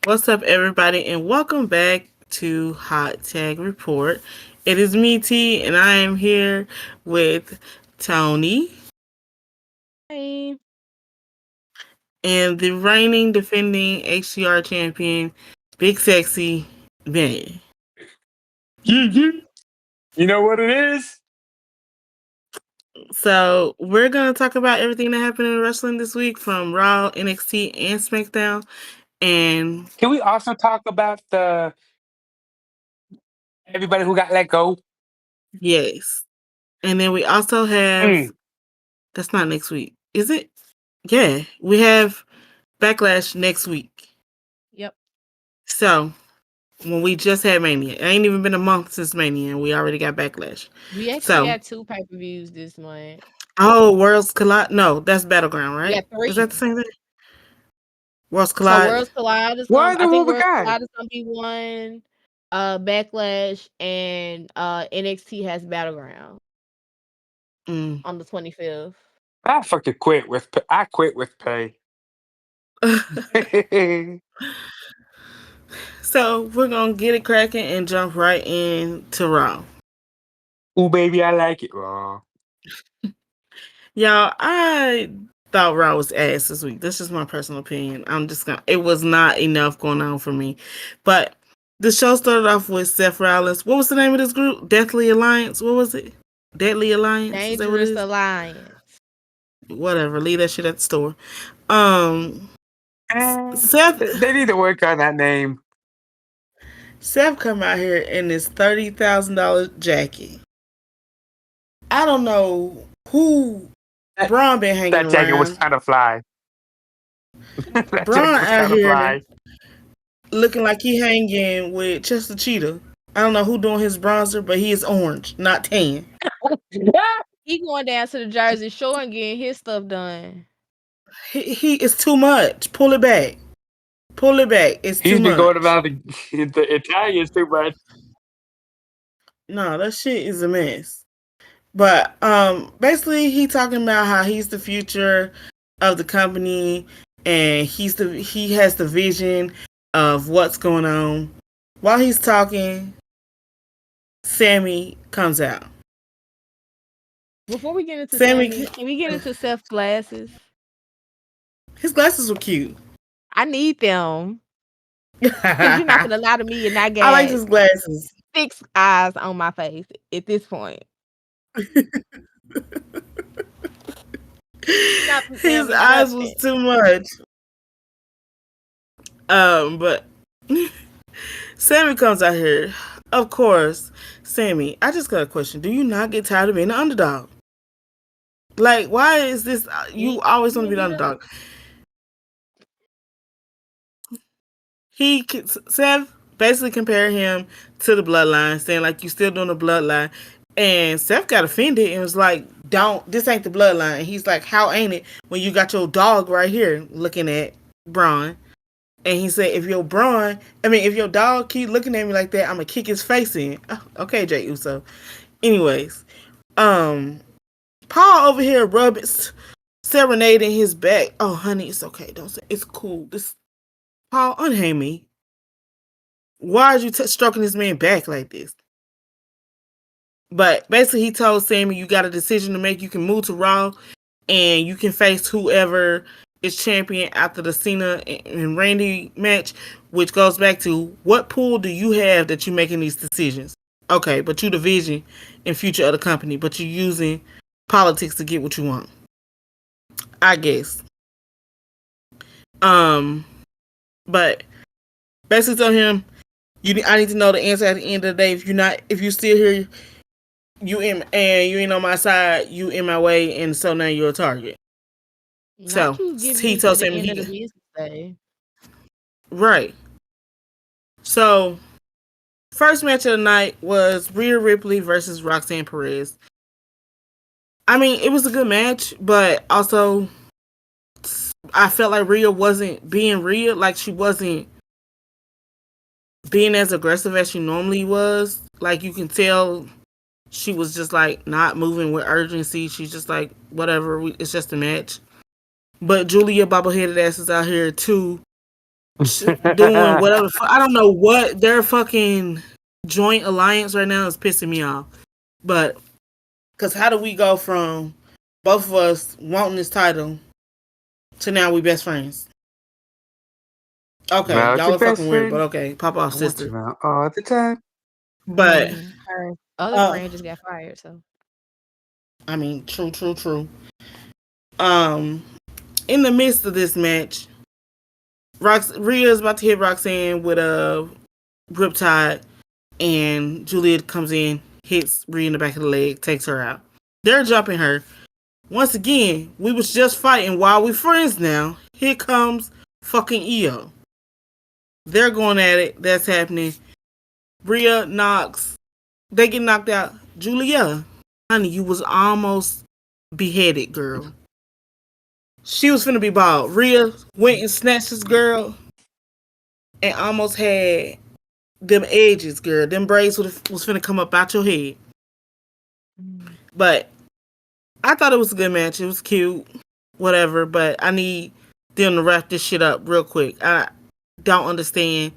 What's up, everybody, and welcome back to Hot Tag Report. It is me, T, and I am here with Tony Hi. and the reigning, defending HCR champion, Big Sexy Benny. Yeah. You know what it is? So, we're going to talk about everything that happened in wrestling this week from Raw, NXT, and SmackDown. And Can we also talk about the everybody who got let go? yes. And then we also have, Mm. that's not next week, is it? Yeah, we have Backlash next week. Yep. So, when we just had Mania, it ain't even been a month since Mania, and we already got Backlash. We actually So, got two pay-per-views this month. oh, Worlds Collide. No, that's Battleground, We right? got Is that three. the same thing? Worlds So Collide. Worlds Collide is What gonna the I think what we Worlds got? Collide is gonna be one. Backlash and NXT has Battleground Mm. on the 25th. I fucking quit with I quit with pay. So, we're going to get it cracking and jump right into Raw. Ooh baby, I like it raw. Y'all, I thought Raw was ass this week. That's just my personal opinion. It was not enough going on for me. But the show started off with Seth Rollins. What was the name of this group? Deathly Alliance? What was it? Deadly Alliance? Is that what it Dangerous is? Alliance. Whatever. Leave that shit at the store. Um, Seth They need to work on that name. Seth come out here in this $30,000 jacket. I don't know who That, Braun been hanging that jacket was around. kind of fly. That Braun jacket was out kind of here fly. looking like he hanging with Chester Cheetah. I don't know who doing his bronzer, but he is orange, not tan. He going down to the Jersey Shore and getting his stuff done. He is too much. Pull it back. Pull it back. It's too He's been going much. about the Italians too much. No, that shit is a mess. But basically he talking about how he's the future of the company and he has the vision of what's going on. While he's talking, Sammy comes out. Before we get into Sammy, Sammy, can we get into Seth's glasses? his glasses were cute. I need them. Because you're not gonna lie to me and I I like got his glasses. 6 eyes on my face at this point. Not from His Sammy eyes was nothing. too much. But Sammy comes out here. Of course, Sammy, I just got a question. Do you not get tired of being the underdog? Like, why is this? You always want to be the underdog. Seth basically compared him to the bloodline, saying like you still doing the bloodline, and Seth got offended and was like, "Don't, this ain't the bloodline." And he's like, "How ain't it when you got your dog right here looking at Braun?" And he said, if your dog keep looking at me like that, I'm gonna kick his face in. Oh, okay, Jay Uso. Anyways, Paul over here serenading his back. Oh, honey, it's okay. Don't say it's cool. This Paul, unhang me. Why are you stroking this man back like this? But basically, he told Sammy, you got a decision to make. You can move to Raw, and you can face whoever is champion after the Cena and Randy match, which goes back to what pool do you have that you're making these decisions? Okay, but you the vision and future of the company, but you're using politics to get what you want. I guess. But basically tell him I need to know the answer at the end of the day. If you still here, you ain't on my side, you in my way, and so now you're a target. Not So you getting he into told the him end of the business day. Right. So first match of the night was Rhea Ripley versus Roxanne Perez. I mean, it was a good match, but also I felt like Rhea wasn't being Rhea. Like she wasn't being as aggressive as she normally was. Like you can tell she was just like not moving with urgency. She's just like, whatever, it's just a match. But Julia bobbleheaded ass is out here too, doing whatever. I don't know what their fucking joint alliance right now is pissing me off. But because how do we go from both of us wanting this title to now we best friends? Okay, About y'all your are best fucking weird, but friend. okay, pop off, I want sister. you around all the time. But Her other uh, friend just got fired, so I mean, true. Um, in the midst of this match, Rhea's about to hit Roxanne with a riptide, and Juliet comes in, hits Rhea in the back of the leg, takes her out. They're jumping her. Once again, we was just fighting while we friends now. Here comes fucking Io. They're going at it. That's happening. Rhea knocks. They get knocked out. Julia, honey, you was almost beheaded, girl. She was finna be bald. Rhea went and snatched this girl and almost had them edges, girl. Them braids was finna come up out your head. But I thought it was a good match. It was cute, whatever. But I need them to wrap this shit up real quick. I don't understand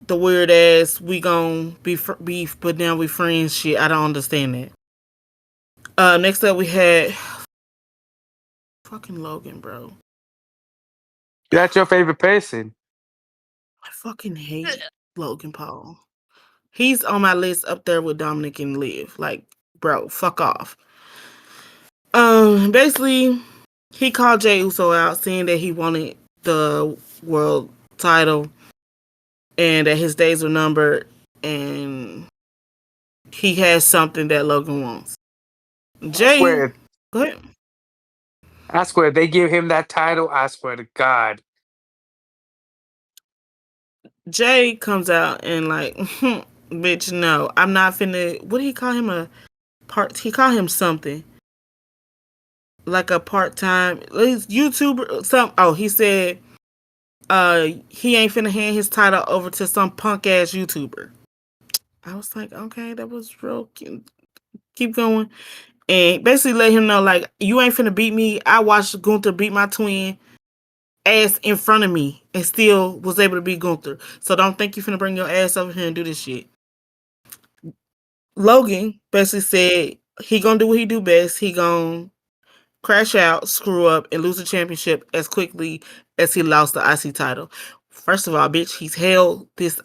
the weird ass we gon' be beef, but now we friends shit. I don't understand that. Next up we had fucking Logan, bro. That's your favorite person. I fucking hate Logan Paul. He's on my list up there with Dominic and Liv. Like, bro, fuck off. Basically, he called Jey Uso out, saying that he wanted the world title and that his days were numbered, and he has something that Logan wants. I Jey, swear, go ahead. I swear, they give him that title. I swear to God. Jey comes out and like, bitch, no, I'm not finna. What did he call him? A part? He called him something like a part time YouTuber. Some. Oh, he said, he ain't finna hand his title over to some punk ass YouTuber. I was like, okay, that was real cute. Keep going. And basically let him know, like, you ain't finna beat me. I watched Gunther beat my twin ass in front of me and still was able to beat Gunther. So don't think you finna bring your ass over here and do this shit. Logan basically said he gonna do what he do best. He gonna crash out, screw up, and lose the championship as quickly as he lost the IC title. First of all, bitch, he's held this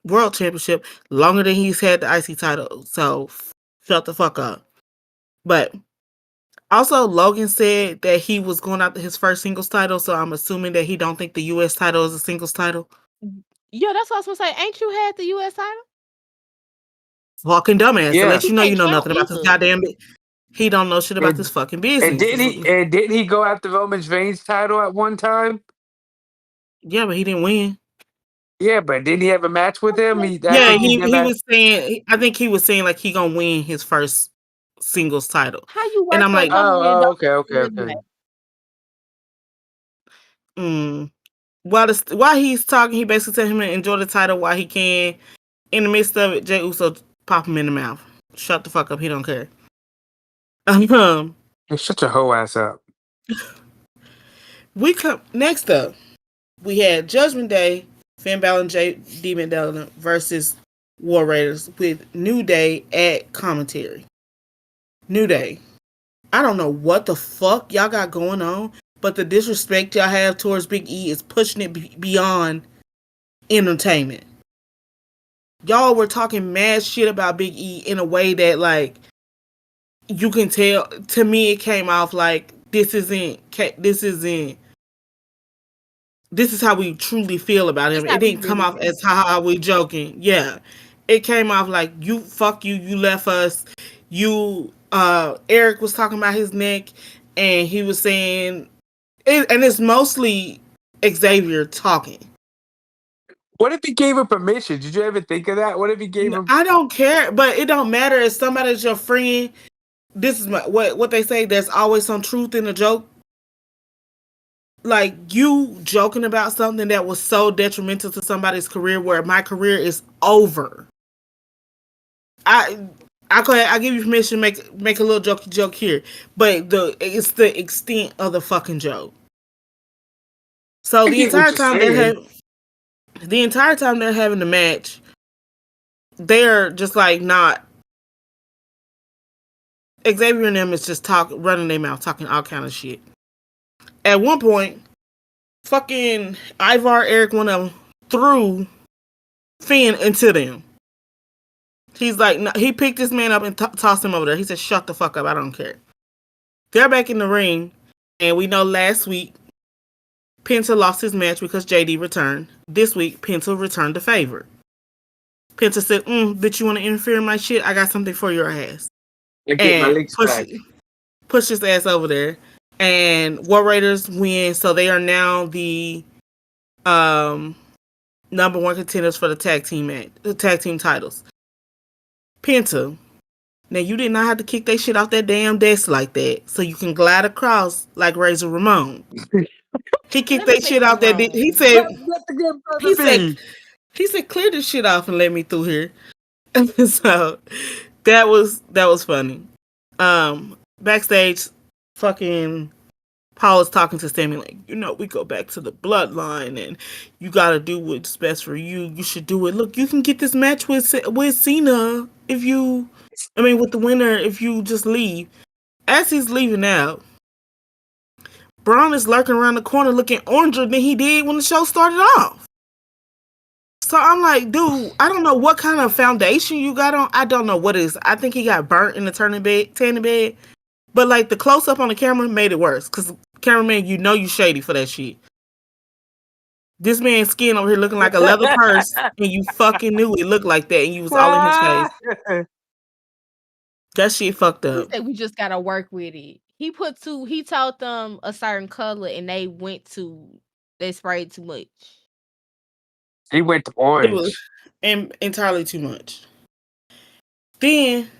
world championship longer than he's had the IC title. So shut the fuck up. But also, Logan said that he was going after his first singles title, so I'm assuming that he don't think the US title is a singles title. yeah, that's what I was gonna say. Ain't you had the US title? Fucking dumbass to Yeah. let He you know you can't know show nothing about this either. goddamn. He don't know shit about this And, fucking and business. didn't he go after Roman Reigns' title at one time? Yeah, but he didn't win. Yeah, but didn't he have a match with him? I Yeah, think he did he that. was saying. I think he was saying like he gonna win his first singles title, How you and work I'm for a like, company and don't Okay, win the okay. match? mm. While he's talking, he basically tell him to enjoy the title while he can. In the midst of it, Jey Uso pop him in the mouth. Shut the fuck up. He don't care. You're such a hoe ass up. We come next up. We had Judgment Day, Finn Balor and J.D. McDonald versus War Raiders with New Day at commentary. New Day. I don't know what the fuck y'all got going on, but the disrespect y'all have towards Big E is pushing it beyond entertainment. Y'all were talking mad shit about Big E in a way that, like, you can tell. To me, it came off like this is how we truly feel about This him. how It we didn't come really off feel. as how we joking. Yeah. It came off like you fuck you, you left us. You Eric was talking about his neck and he was saying and it's mostly Xavier talking. What if he gave him permission? Did you ever think of that? What if he gave him? I don't care, but it don't matter if somebody's your friend. This is what they say, there's always some truth in a joke. Like you joking about something that was so detrimental to somebody's career where my career is over. I I give you permission to make a little joke here, but it's the extent of the fucking joke. So I the get what entire you're time that saying. the entire time they're having the match, they're just like not. Xavier and them is just running their mouth, talking all kind of shit. At one point, fucking Ivar Eric one of them threw Finn into them. He's like, no, he picked this man up and tossed him over there. He said, "Shut the fuck up, I don't care." They're back in the ring, and we know last week Penta lost his match because JD returned. This week, Penta returned the favor. Penta said, "Bitch, you want to interfere in my shit? I got something for your ass." I get my And links back. push his ass over there. And War Raiders win, so they are now the number one contenders for the tag team titles. Penta, now you did not have to kick that shit off that damn desk like that, so you can glide across like Razor Ramon. He kicked that shit out that. He said, he said, "Clear this shit off and let me through here." So that was funny. Backstage, fucking Paul is talking to Sammy like, we go back to the bloodline, and you gotta do what's best for you. You should do it. Look, you can get this match with Cena with the winner if you just leave. As he's leaving out, Braun is lurking around the corner looking oranger than he did when the show started off. So I'm like, dude, I don't know what kind of foundation you got on. I don't know what it is. I think he got burnt in the tanning bed. But like the close up on the camera made it worse. Because cameraman, you shady for that shit. This man's skin over here looking like a leather purse, and you fucking knew it looked like that, and you was all in his face. That shit fucked up. He said we just gotta work with it. He told them a certain color, and they sprayed too much. He went to orange. It was entirely too much. Then,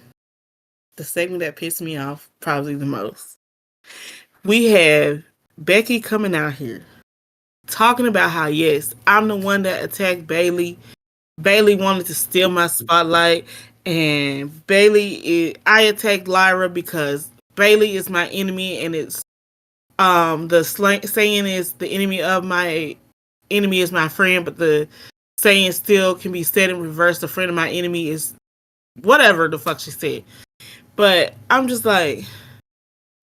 the segment that pissed me off probably the most. We have Becky coming out here talking about how, yes, I'm the one that attacked Bayley. Bayley wanted to steal my spotlight, and I attacked Lyra because Bayley is my enemy, and it's the saying is the enemy of my enemy is my friend, but the saying still can be said in reverse. The friend of my enemy is whatever the fuck she said. But I'm just like,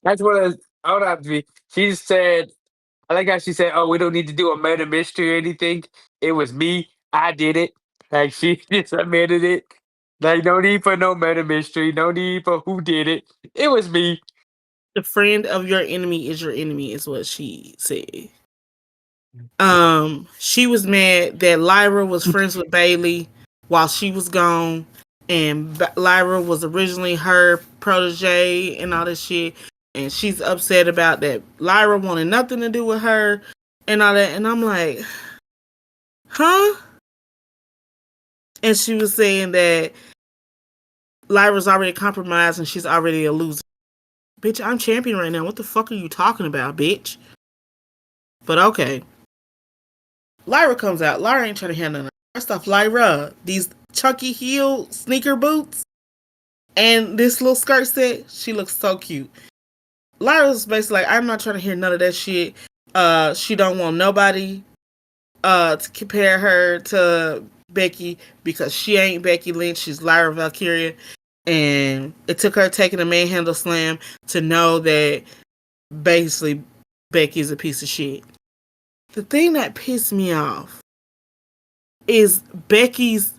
that's what I would have to be. She said, I like how she said, "Oh, we don't need to do a murder mystery or anything. It was me. I did it." Like she just admitted it. Like no need for no murder mystery. No need for who did it. It was me. the friend of your enemy is your enemy, is what she said. She was mad that Lyra was friends with Bayley while she was gone, and Lyra was originally her protege and all this shit, and she's upset about that. Lyra wanted nothing to do with her and all that, and I'm like, huh? And she was saying that Lyra's already compromised and she's already a loser. Bitch, I'm champion right now. What the fuck are you talking about, bitch? But okay. Lyra comes out. Lyra ain't trying to handle nothing. First off, Lyra, these chunky heel sneaker boots and this little skirt set, she looks so cute. Lyra's basically like, I'm not trying to hear none of that shit. She don't want nobody to compare her to Becky because she ain't Becky Lynch. She's Lyra Valkyria. And it took her taking a manhandle slam to know that basically Becky's a piece of shit. The thing that pissed me off is Becky's.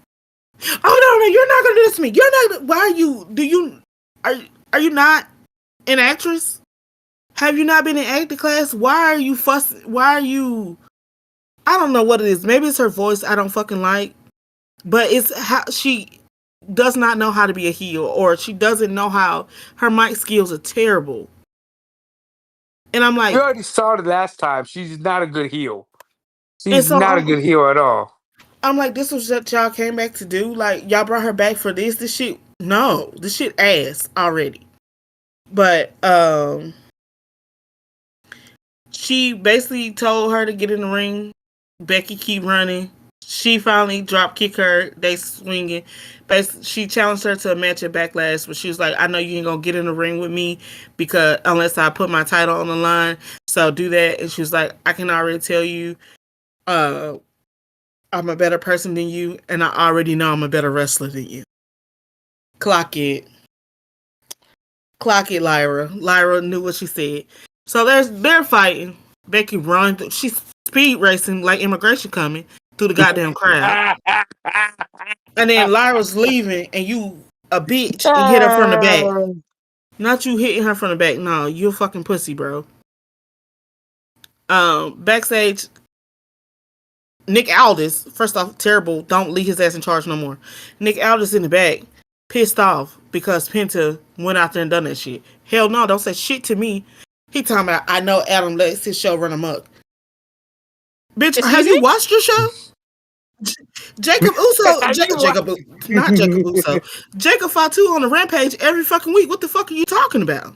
Oh no, you're not gonna do this to me. You're not. Why are you? Are you not an actress? Have you not been in acting class? Why are you fussing? Why are you? I don't know what it is. Maybe it's her voice I don't fucking like, but it's how she does not know how to be a heel, or she doesn't know how her mic skills are terrible. And I'm like, We already saw it last time. She's not a good heel. and She's so not a good heel at all. I'm like, this was what y'all came back to do? Like, y'all brought her back for this? This shit, no, this shit ass already. But, she basically told her to get in the ring. Becky keep running. She finally drop kick her. They swinging. Basically, she challenged her to a match at Backlash, but she was like, I know you ain't gonna get in the ring with me because unless I put my title on the line. So do that. And she was like, I can already tell you, I'm a better person than you, and I already know I'm a better wrestler than you. Clock it. Clock it, Lyra. Lyra knew what she said. So they're fighting. Becky run. She's speed racing like immigration coming through the goddamn crowd. And then Lyra's leaving, and you a bitch and hit her from the back. Not you hitting her from the back. No, you a fucking pussy, bro. Backstage, Nick Aldis. First off, terrible. Don't leave his ass in charge no more. Nick Aldis in the back, pissed off because Penta went out there and done that shit. Hell no, don't say shit to me. He talking about I know Adam lets his show run amok. Bitch, Excuse have you me? watched your show? Jacob Uso, not Jacob Uso. Jacob Fatu on the Rampage every fucking week. What the fuck are you talking about?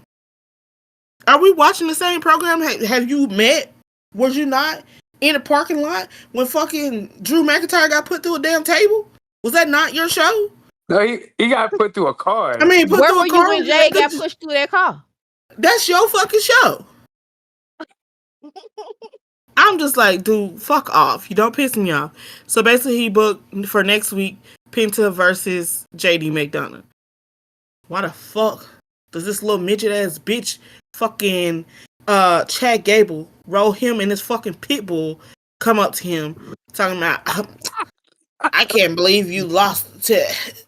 Are we watching the same program? Have you met? Was you not in a parking lot when fucking Drew McIntyre got put through a damn table? Was that not your show? No, he got put through a car. I mean, put Where through were a you car. when Jay got pushed through that car? That's your fucking show. I'm just like, dude, fuck off. You don't piss me off. So basically, he booked for next week Penta versus JD McDonough. Why the fuck does this little midget ass bitch fucking Chad Gable roll him and his fucking pit bull come up to him talking about I can't believe you lost to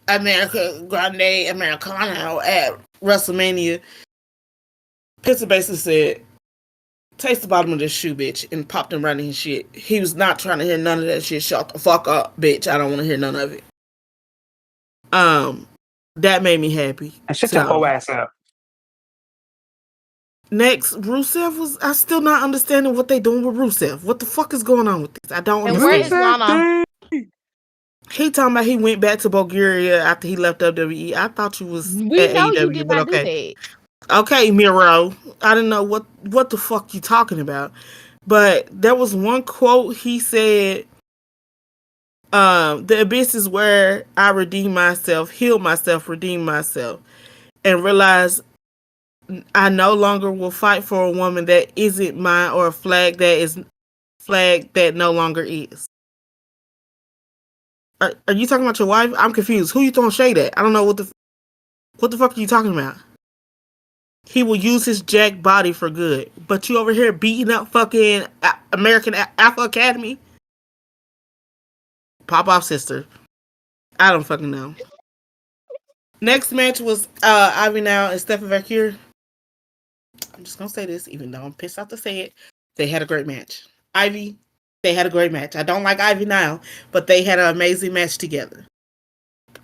America Grande Americano at WrestleMania. Penta basically said, taste the bottom of this shoe, bitch, and popped him right in his shit. He was not trying to hear none of that shit. Shut the fuck up, bitch. I don't want to hear none of it. That made me happy. And shut your whole ass up. Next, Rusev was. I still not understanding what they doing with Rusev. What the fuck is going on with this? I don't And where understand. is Lana? He talking about he went back to Bulgaria after he left WWE. I thought you was We at know you AEW, did but not do okay. that. Okay, Miro. I didn't know what the fuck you talking about. But there was one quote he said, the abyss is where I redeem myself, heal myself, redeem myself, and realize I no longer will fight for a woman that isn't mine or a flag that no longer is. Are you talking about your wife? I'm confused. Who you throwing shade at? I don't know what the fuck are you talking about? He will use his jack body for good. But you over here beating up fucking American Alpha Academy? Pop off, sister. I don't fucking know. Next match was Ivy Now and Stephen Vacure. I'm just gonna say this, even though I'm pissed off to say it. They had a great match. Ivy, they had a great match. I don't like Ivy now, but they had an amazing match together.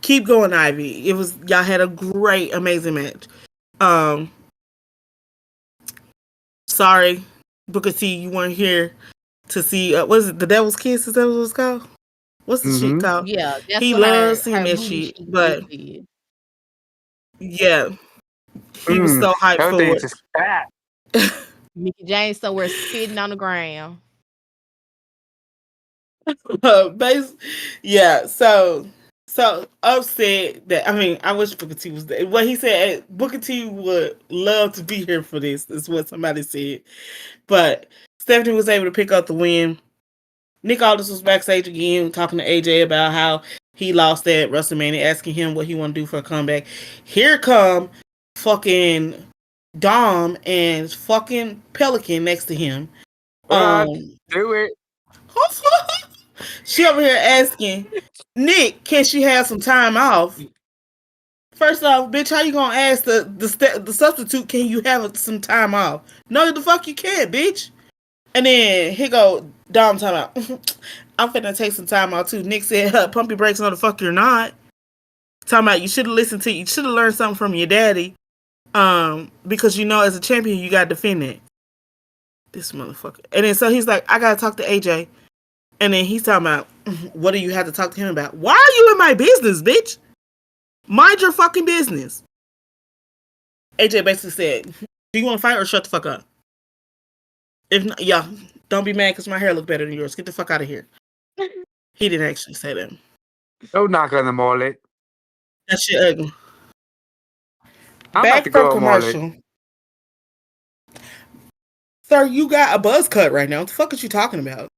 Keep going, Ivy. Y'all had a great, amazing match. Sorry, Booker T, you weren't here to see. What is it? The Devil's Kiss? Is that what it's called? What's the shit called? Yeah, that's He what loves seeing her that booty shit, she but did. yeah, he was so hyped for Things it. is fat. Mickey James somewhere spitting on the ground. Yeah, so upset that I wish Booker T was there. What he said, Booker T would love to be here for this. Is what somebody said, but Stephanie was able to pick up the win. Nick Aldis was backstage again talking to AJ about how he lost at WrestleMania, asking him what he want to do for a comeback. Here come fucking Dom and fucking Pelican next to him. Do it. She over here asking Nick, can she have some time off? First off, bitch, how you gonna ask the substitute? Can you have some time off? No, the fuck you can't, bitch. And then here go Dom talking about, I'm finna take some time out too. Nick said, pump your brakes, no the fuck you're not. Talking about you should have learned something from your daddy. Because as a champion you gotta defend it. This motherfucker. And then so he's like, I gotta talk to AJ. And then he's talking about, what do you have to talk to him about? Why are you in my business, bitch? Mind your fucking business. AJ basically said, do you want to fight or shut the fuck up? If not, yeah, don't be mad because my hair look better than yours. Get the fuck out of here. He didn't actually say that. Don't knock on the mullet. That shit ugly. I'm Back about to from go mullet. commercial. Sir, you got a buzz cut right now. What the fuck is you talking about?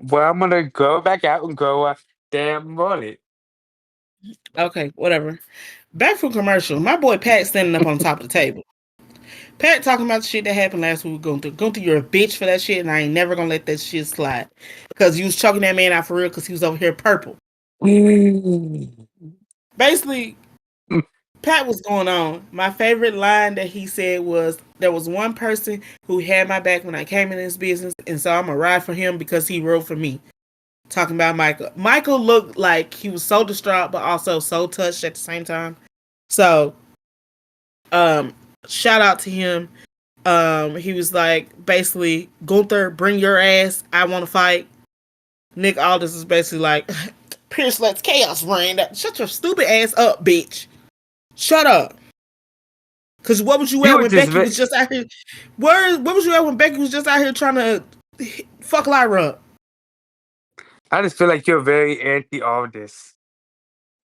Well, I'm gonna go back out and go damn mullet. Okay, whatever. Back from commercial. My boy Pat standing up on top of the table. Pat talking about the shit that happened last week with Gunther. Gunther, you're a bitch for that shit, and I ain't never gonna let that shit slide. Because you was choking that man out for real because he was over here purple. Basically, Pat was going on. My favorite line that he said was, there was one person who had my back when I came in this business, and so I'm going to ride for him because he rode for me. Talking about Michael. Michael looked like he was so distraught, but also so touched at the same time. So, shout out to him. He was like, basically, Gunther, bring your ass. I want to fight. Nick Aldis is basically like, Pierce lets chaos reign. Shut your stupid ass up, bitch. Shut up. Cause what was you You at were when just. Becky was just out here? What was you at when Becky was just out here trying to fuck Lyra up? I just feel like you're very anti all this.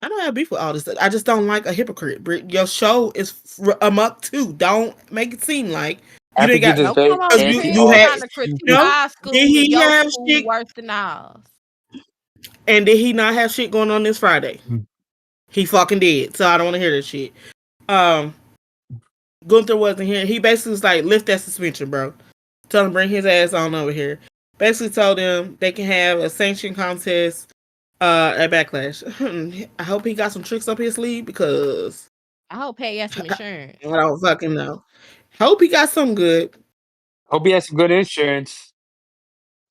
I don't have beef with all this. I just don't like a hypocrite. Your show is amok too. Don't make it seem like you I didn't think you're got just Don't very come over because here anti you all had trying to this. critique no. our Did school and he your have school shit? worse than ours. And did he not have shit going on this Friday? He fucking did. So I don't want to hear this shit. Um, Gunther wasn't here. He basically was like, lift that suspension, bro. Tell him bring his ass on over here. Basically told them they can have a sanction contest at Backlash. I hope he got some tricks up his sleeve because I hope Pat got some insurance. I don't fucking know. Hope he got some good. Hope he has some good insurance.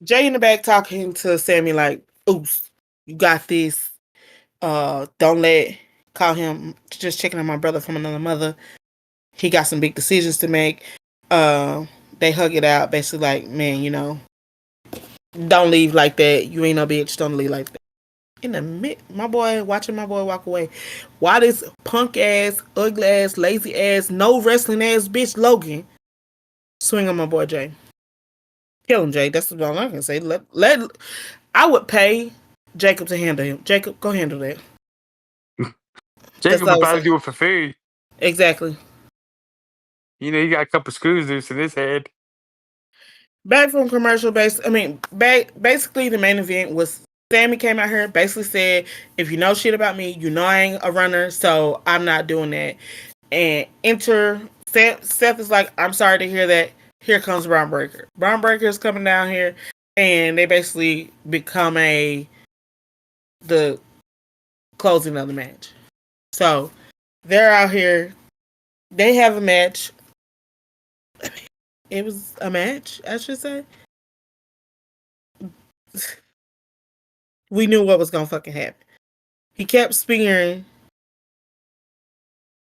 Jay in the back talking to Sammy like, oops, you got this. Don't let call him just checking on my brother from another mother. He got some big decisions to make. They hug it out, basically like, man, don't leave like that. You ain't no bitch. Don't leave like that. In the mid, watching my boy walk away. Why this punk ass, ugly ass, lazy ass, no wrestling ass bitch Logan swing on my boy Jay? Kill him, Jay. That's all I can say. I would pay Jacob to handle him. Jacob, go handle that. That's Jacob all I would would probably say. do it for free. Exactly. He got a couple screws loose in his head. Back from commercial base. I mean, basically the main event was Sammy came out here, basically said, if you know shit about me, you know I ain't a runner, so I'm not doing that. And enter Seth is like, I'm sorry to hear that. Here comes Braun Breaker. Braun Breaker is coming down here, and they basically become the closing of the match. So they're out here. They have a match. It was a match, I should say. We knew what was gonna fucking happen. He kept spearing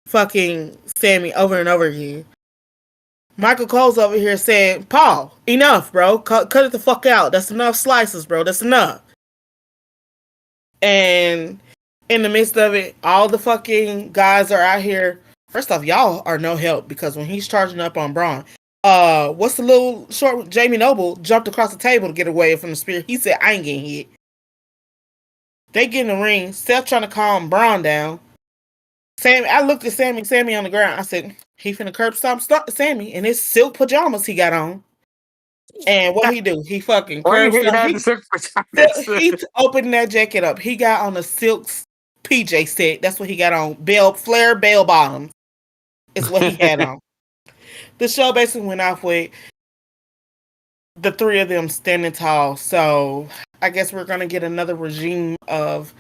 fucking Sammy over and over again. Michael Cole's over here saying, Paul, enough, bro. Cut it the fuck out. That's enough slices, bro. That's enough. And in the midst of it, all the fucking guys are out here. First off, y'all are no help because when he's charging up on Braun, what's the little short Jamie Noble jumped across the table to get away from the spear. He said, I ain't getting hit. They get in the ring. Seth trying to calm Braun down. I looked at Sammy on the ground. I said, he finna curb stomp Sammy in his silk pajamas he got on. And what he do? He fucking Why you curb hate stomp. had the silk pajamas? He opened that jacket up. He got on a silk PJ set. That's what he got on. Flare bell bottoms is what he had on. The show basically went off with the three of them standing tall. So I guess we're gonna get another regime of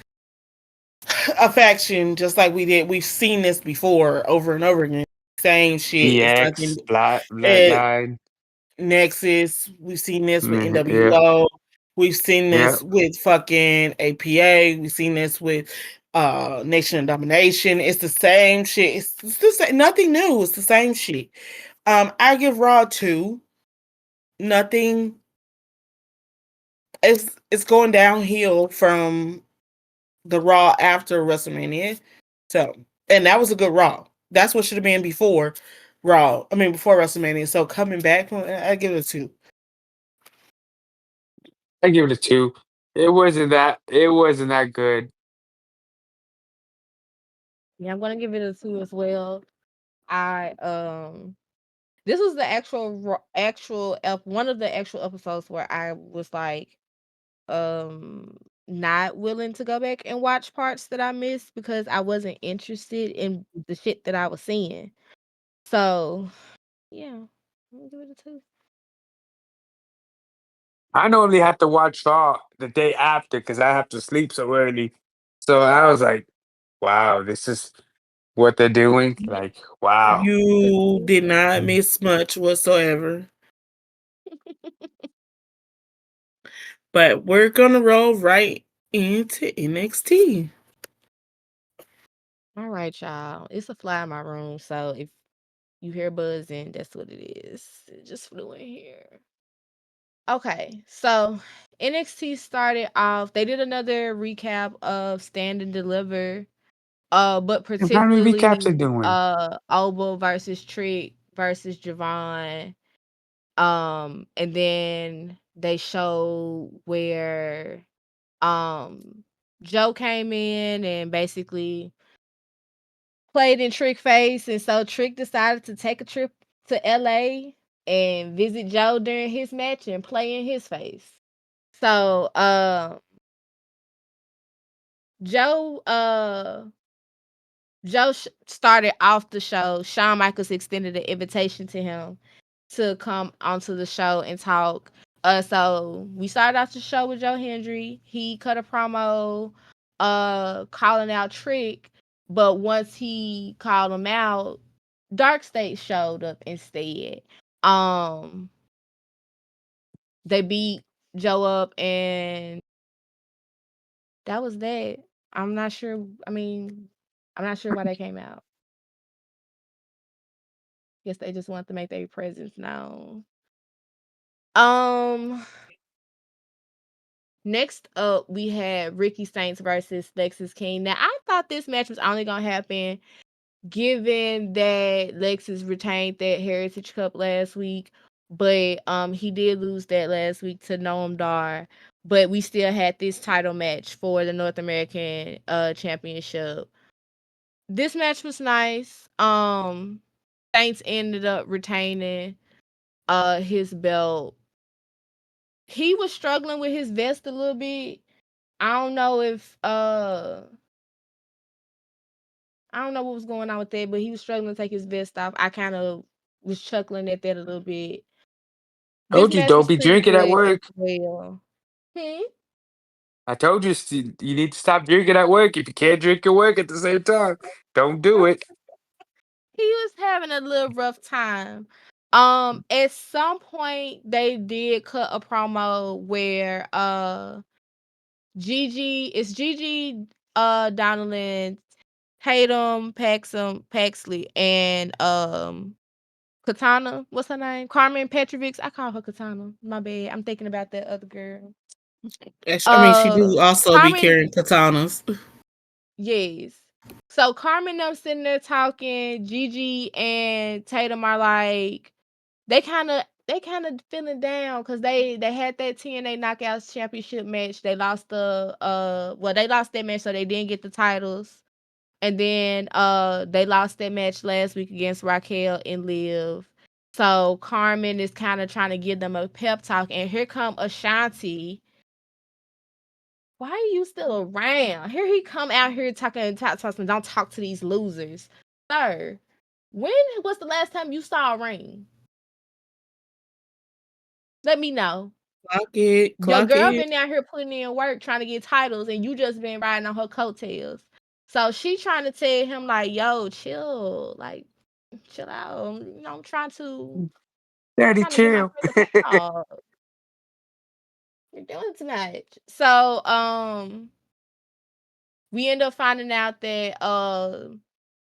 a faction, just like we did. We've seen this before, over and over again. Same shit. It's nothing. EX, It, Bloodline. Nexus. We've seen this with Yeah, NWO. We've seen yeah. this with fucking APA. We've seen this with Nation of Domination. It's the same shit. It's the same, nothing new. It's the same shit. I give Raw 2. Nothing. It's going downhill from the Raw after WrestleMania. So, and that was a good Raw. That's what should have been before Raw. I mean, before WrestleMania. So coming back, I give it a 2. I give it a 2. It wasn't that good. Yeah, I'm gonna give it a 2 as well. I this was the actual one of the actual episodes where I was like, not willing to go back and watch parts that I missed because I wasn't interested in the shit that I was seeing. So yeah, I'm gonna give it a 2. I normally have to watch Raw the day after because I have to sleep so early. So I was like, wow, this is what they're doing. Like, wow. You did not miss much whatsoever. But we're gonna roll right into NXT. All right, y'all. It's a fly in my room, so if you hear buzzing, that's what it is. It just flew in here. Okay, so NXT started off. They did another recap of Stand and Deliver. But And how many recaps particularly are doing? Obo versus Trick versus Javon. And then they showed where Joe came in and basically played in Trick face, and so Trick decided to take a trip to LA and visit Joe during his match and play in his face. So Joe started off the show. Shawn Michaels extended an invitation to him to come onto the show and talk. So we started off the show with Joe Hendry. He cut a promo, calling out Trick, but once he called him out, Dark State showed up instead. Um, they beat Joe up, and that was that. I'm not sure. I mean, I'm not sure why they came out. Guess they just wanted to make their presence known. Um, Next up we had Ricky Saints versus Lexis King. Now I thought this match was only gonna happen given that Lexis retained that Heritage Cup last week, but he did lose that last week to Noam Dar. But we still had this title match for the North American Championship. This match was nice. Saints ended up retaining his belt. He was struggling with his vest a little bit. I don't know if I don't know what was going on with that, but he was struggling to take his vest off. I kind of was chuckling at that a little bit. This Told you, match don't was be pretty drinking at good as work. well. Hmm? I told you, you need to stop drinking at work. If you can't drink at work at the same time, don't do it. He was having a little rough time. At some point they did cut a promo where Gigi, Donaldson, Tatum, Paxley, and Katana. What's her name? Carmen Petrovic. I call her Katana. My bad. I'm thinking about that other girl. I mean, she do Uh, also be Carmen. carrying katanas. Yes. So Carmen them sitting there talking. Gigi and Tatum are like they kind of feeling down because they had that TNA Knockouts Championship match. They lost they lost that match, so they didn't get the titles. And then they lost that match last week against Raquel and Liv. So Carmen is kind of trying to give them a pep talk, and here come Ashanti. Why are you still around? Here he come out here talking and don't talk to these losers. Sir, when was the last time you saw a ring? Let me know. Clock it, Your clock girl it. been out here putting in work trying to get titles, and you just been riding on her coattails. So she trying to tell him like, "Yo, chill, like, chill out." I'm Daddy, trying to get my chill. praise off. You're doing too much. So we end up finding out that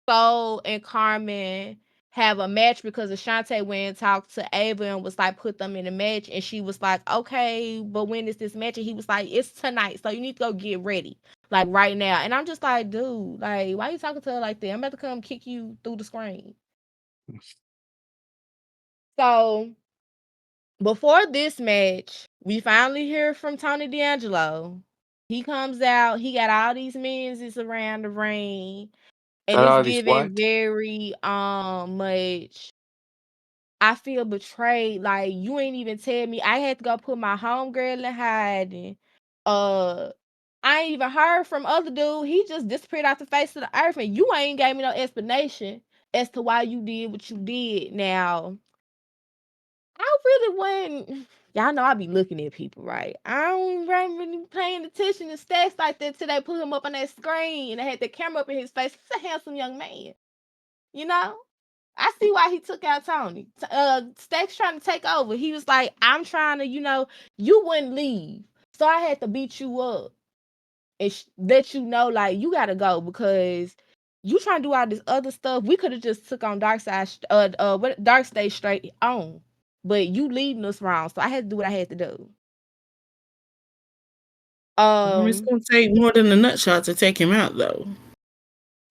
Soul and Carmen have a match because Ashante went and talked to Ava and was like, put them in a match. And she was like, okay, but when is this match? And he was like, it's tonight. So you need to go get ready, like right now. And I'm just like, dude, like, why you talking to her like that? I'm about to come kick you through the screen. So before this match, we finally hear from Tony D'Angelo. He comes out, he got all these men's around the ring. And Got it's all these giving what? very much I feel betrayed. Like you ain't even tell me. I had to go put my homegirl in hiding Uh, I ain't even heard from other dude. He just disappeared off the face of the earth, and you ain't gave me no explanation as to why you did what you did. Now, I really wouldn't. Y'all know I be looking at people, right? I don't really paying attention to stats like that till they put him up on that screen and they had the camera up in his face. He's a handsome young man, you know. I see why he took out Tony. Stacks trying to take over. He was like, I'm trying to, you wouldn't leave, so I had to beat you up and let you know, like, you gotta go because you trying to do all this other stuff. We could have just took on Dark Stage straight on, but you leading us wrong, so I had to do what I had to do. It's gonna take more than a nut shot to take him out, though.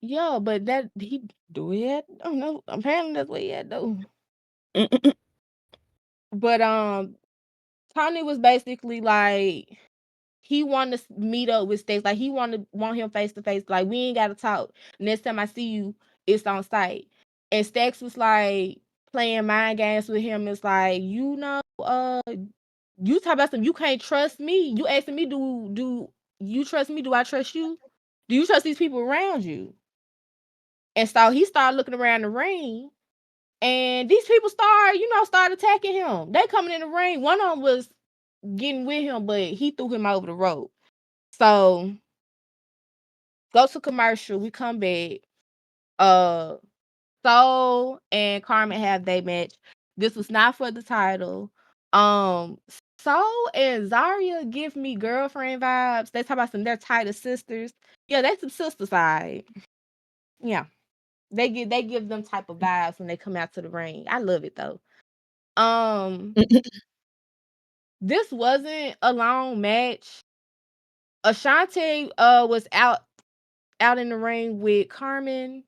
Yeah, but that he do it. I don't know. Apparently that's what he had to do. But Tony was basically like, he wanted to meet up with Stacks. Like, he want him face to face. Like, we ain't gotta talk. Next time I see you, it's on site. And Stacks was like playing mind games with him. It's like, you talk about something, you can't trust me. You asking me, do you trust me? Do I trust you? Do you trust these people around you? And so he started looking around the ring, and these people start attacking him. They coming in the ring. One of them was getting with him, but he threw him over the rope. So go to commercial. We come back. Soul and Carmen have their match. This was not for the title. Soul and Zarya give me girlfriend vibes. They talk about they're tighter sisters. Yeah, they some sister side. Yeah. They give them type of vibes when they come out to the ring. I love it though. This wasn't a long match. Ashante was out in the ring with Carmen,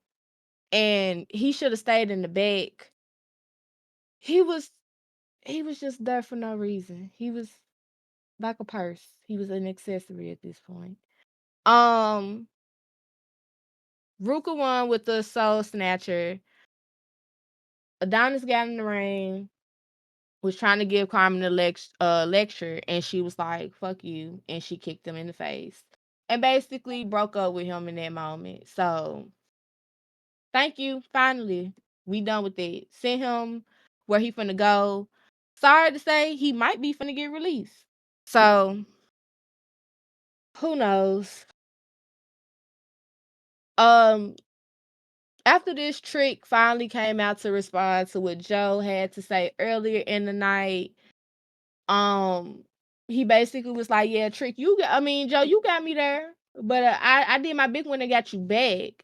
and he should have stayed in the back. He was just there for no reason. He was like a purse. He was an accessory at this point. Ruka won with the Soul Snatcher. Adonis got in the ring, was trying to give Carmen a lecture, and she was like, fuck you, and she kicked him in the face. And basically broke up with him in that moment. So, thank you. Finally, we done with it. Send him where he finna go. Sorry to say, he might be finna get released. So, who knows? After this, Trick finally came out to respond to what Joe had to say earlier in the night. He basically was like, "Yeah, Trick, Joe, you got me there, but I did my big one and got you back."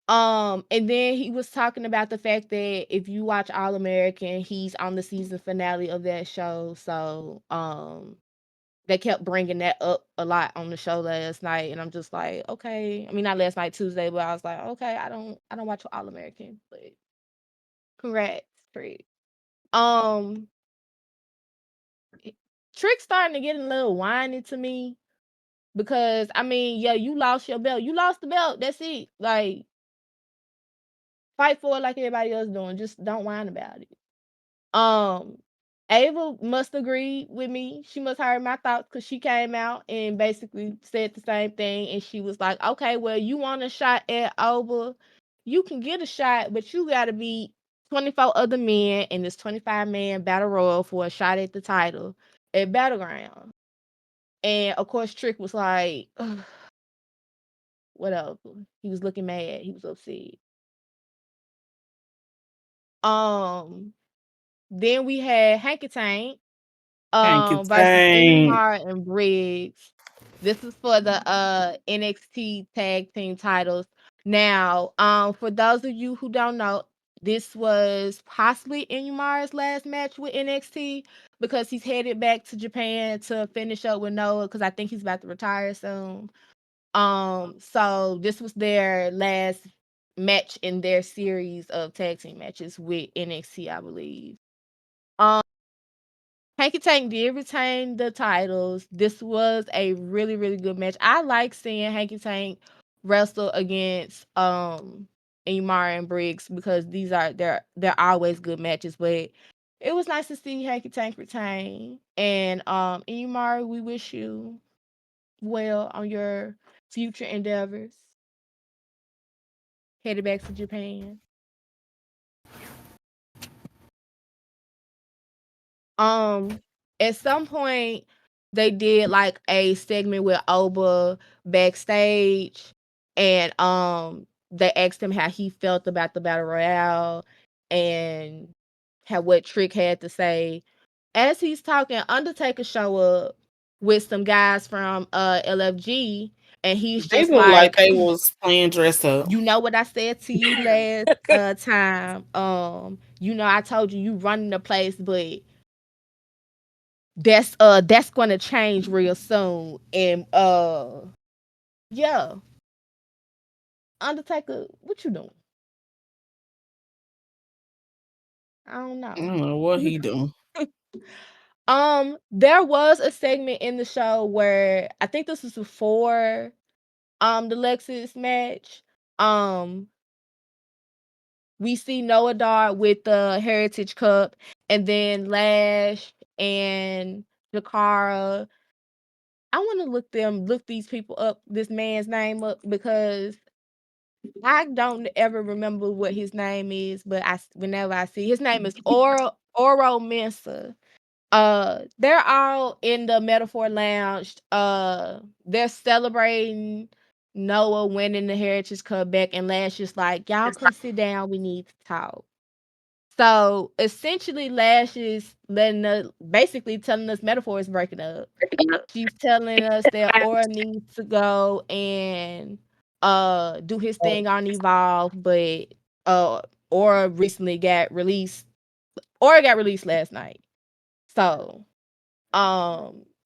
And then he was talking about the fact that if you watch All American, he's on the season finale of that show. So, they kept bringing that up a lot on the show last night, and I'm just like, okay. I mean, not last night, Tuesday, but I was like, okay, I don't watch All American, but congrats, Trick. Um, Trick's starting to get a little whiny to me because yeah, you lost your belt. You lost the belt. That's it. Like, fight for it like everybody else doing. Just don't whine about it. Ava must agree with me. She must heard my thoughts because she came out and basically said the same thing. And she was like, okay, well, you want a shot at Ova? You can get a shot, but you got to beat 24 other men in this 25-man battle royal for a shot at the title at Battleground. And of course, Trick was like, ugh, whatever. He was looking mad. He was upset. Then we had Hanky Tank versus Mar and Briggs. This is for the NXT tag team titles. Now, for those of you who don't know, this was possibly Inumar's last match with NXT because he's headed back to Japan to finish up with Noah because I think he's about to retire soon. So this was their last match in their series of tag team matches with NXT, I believe. Hanky Tank did retain the titles. This was a really, really good match. I like seeing Hanky Tank wrestle against Imar and Briggs because they're always good matches. But it was nice to see Hanky Tank retain. And Imar, we wish you well on your future endeavors. Headed back to Japan. Um, at some point, they did like a segment with Oba backstage, and they asked him how he felt about the battle royale, and how what Trick had to say. As he's talking, Undertaker show up with some guys from LFG, and he's They just look like like, they was playing dress up. you know what I said to you last time. I told you running the place, but that's gonna change real soon. And yeah. Undertaker, what you doing? I don't I know. don't know what he doing. There was a segment in the show where I think this was before the Lexus match. We see Noah Dar with the Heritage Cup, and then Lash and Jakara. I want to look these people up, this man's name up, because I don't ever remember what his name is, but whenever I see his name is Oro Mensa. They're all in the Metaphor Lounge. They're celebrating Noah winning the Heritage Cup back, and Lash is like, y'all come sit down, we need to talk. So essentially, Lash is basically telling us Metaphor is breaking up. She's telling us that Aura needs to go and do his thing on Evolve, but Aura recently got released. Aura got released last night. So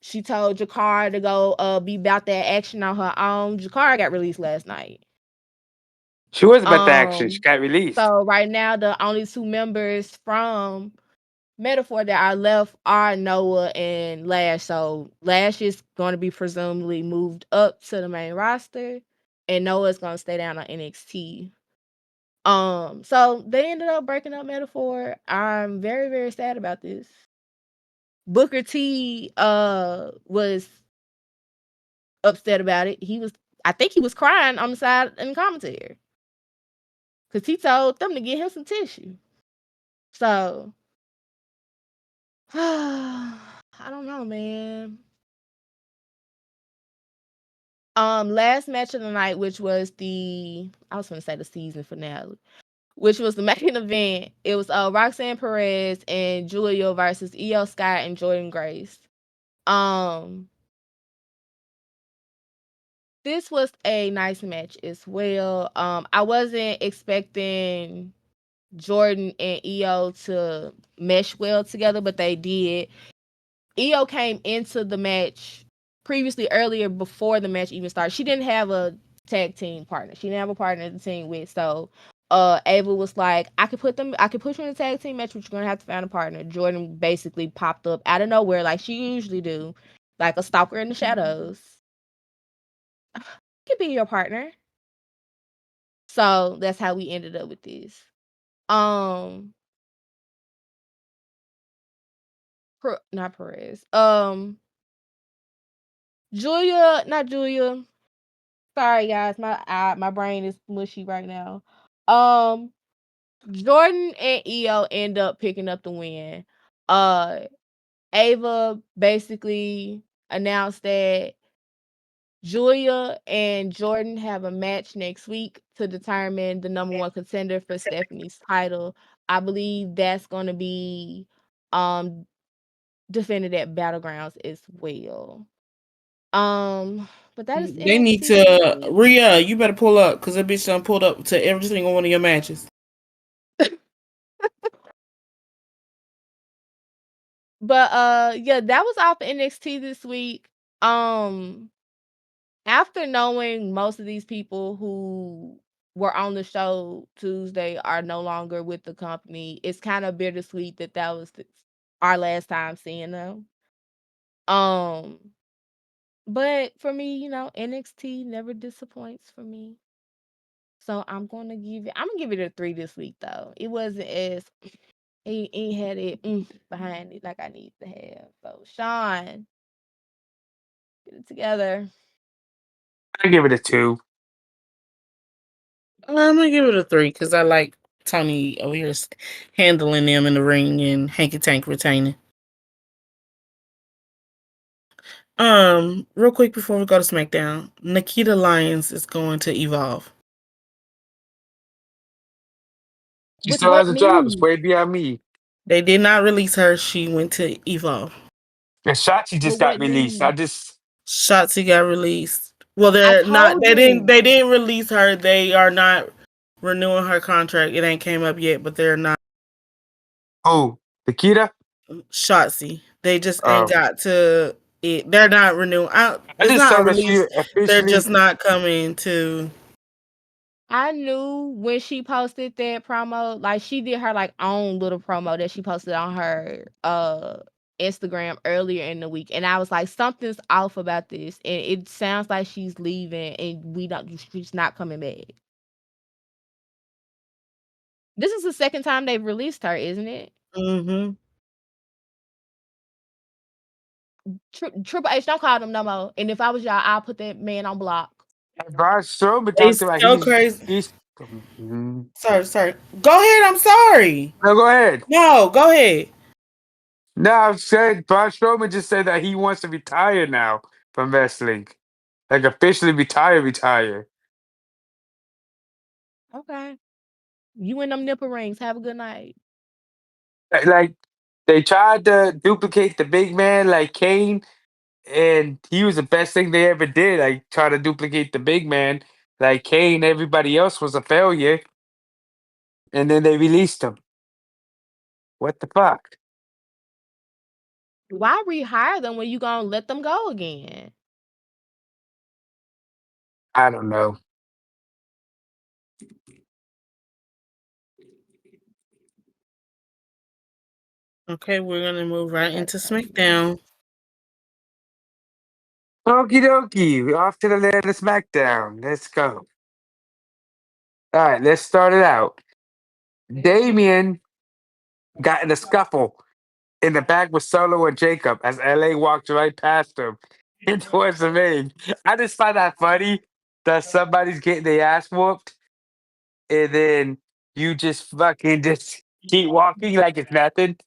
she told Jakar to go be about that action on her own. Jakar got released last night. She was about to actually. She got released. So right now the only two members from Metaphor that are left are Noah and Lash. So Lash is going to be presumably moved up to the main roster, and Noah's going to stay down on NXT. So they ended up breaking up Metaphor. I'm very, very sad about this. Booker T was upset about it. I think he was crying on the side in the commentary, because he told them to get him some tissue. So I don't know, man. Last match of the night, which was I was gonna say the season finale, which was the main event. It was Roxanne Perez and Julia versus Io Sky and Jordan Grace. This was a nice match as well. I wasn't expecting Jordan and Io to mesh well together, but they did. Io came into the match earlier before the match even started. She didn't have a tag team partner. She didn't have a partner to team with. So Ava was like, I could put you in a tag team match, but you're gonna have to find a partner. Jordan basically popped up out of nowhere like she usually do, like a stalker in the shadows. Could be your partner. So that's how we ended up with this. Not Perez. Not Julia. Sorry guys, my brain is mushy right now. Jordan and Io end up picking up the win. Ava basically announced that Julia and Jordan have a match next week to determine the number one contender for Stephanie's title. I believe that's going to be defended at Battlegrounds as well. But that is They need NXT this to week. Rhea. You better pull up because that bitch done pulled up to every single one of your matches. But yeah, that was all for NXT this week. After knowing most of these people who were on the show Tuesday are no longer with the company, it's kind of bittersweet that was our last time seeing them. But for me, NXT never disappoints for me. So I'm gonna give it a 3 this week though. It wasn't as it ain't had it behind it like I need to have. So Sean, get it together. I give it a 2. I'm gonna give it a 3 because I like Tony over here handling them in the ring and Hanky Tank retaining. Real quick before we go to SmackDown, Nikita Lyons is going to Evolve. She With still what has a job. It's news? way beyond me. They did not release her. She went to Evolve. And Shotzi With just got what released. news? I just Shotzi got released. Well, I they're not. told you. They didn't release her. They are not renewing her contract. It ain't came up yet, but they're not. oh Nikita. Shotzi. They just ain't Oh, got to it. They're not renewing. I It's just not saw that she released. They're officially. just not coming to. I knew when she posted that promo, like she did her like own little promo that she posted on her Instagram earlier in the week, and I was like, something's off about this, and it sounds like she's leaving, and she's not coming back. This is the second time they've released her, isn't it? Mm-hmm. Triple H, don't call them no more. And if I was y'all, I'll put that man on block. Braun Strowman talked It's about so crazy. he's. Mhm. Sorry. Go ahead. I'm sorry. No, go ahead. No, go ahead. No, I'm saying Braun Strowman just said that he wants to retire now from wrestling, like officially retire. Okay. You and them nipple rings. Have a good night. Like they tried to duplicate the big man like Kane, and he was the best thing they ever did. Like try to duplicate the big man like Kane. Everybody else was a failure, and then they released him. What the fuck? Why rehire them when you gonna let them go again? I don't know. Okay, we're gonna move right That's into crazy. SmackDown. Okie dokie, we're off to the land of SmackDown. Let's go. All right, let's start it out. Damien got in a scuffle in the back with Solo and Jacob as LA walked right past him and towards the ring. I just find that funny that somebody's getting their ass whooped and then you just fucking just keep walking like it's nothing.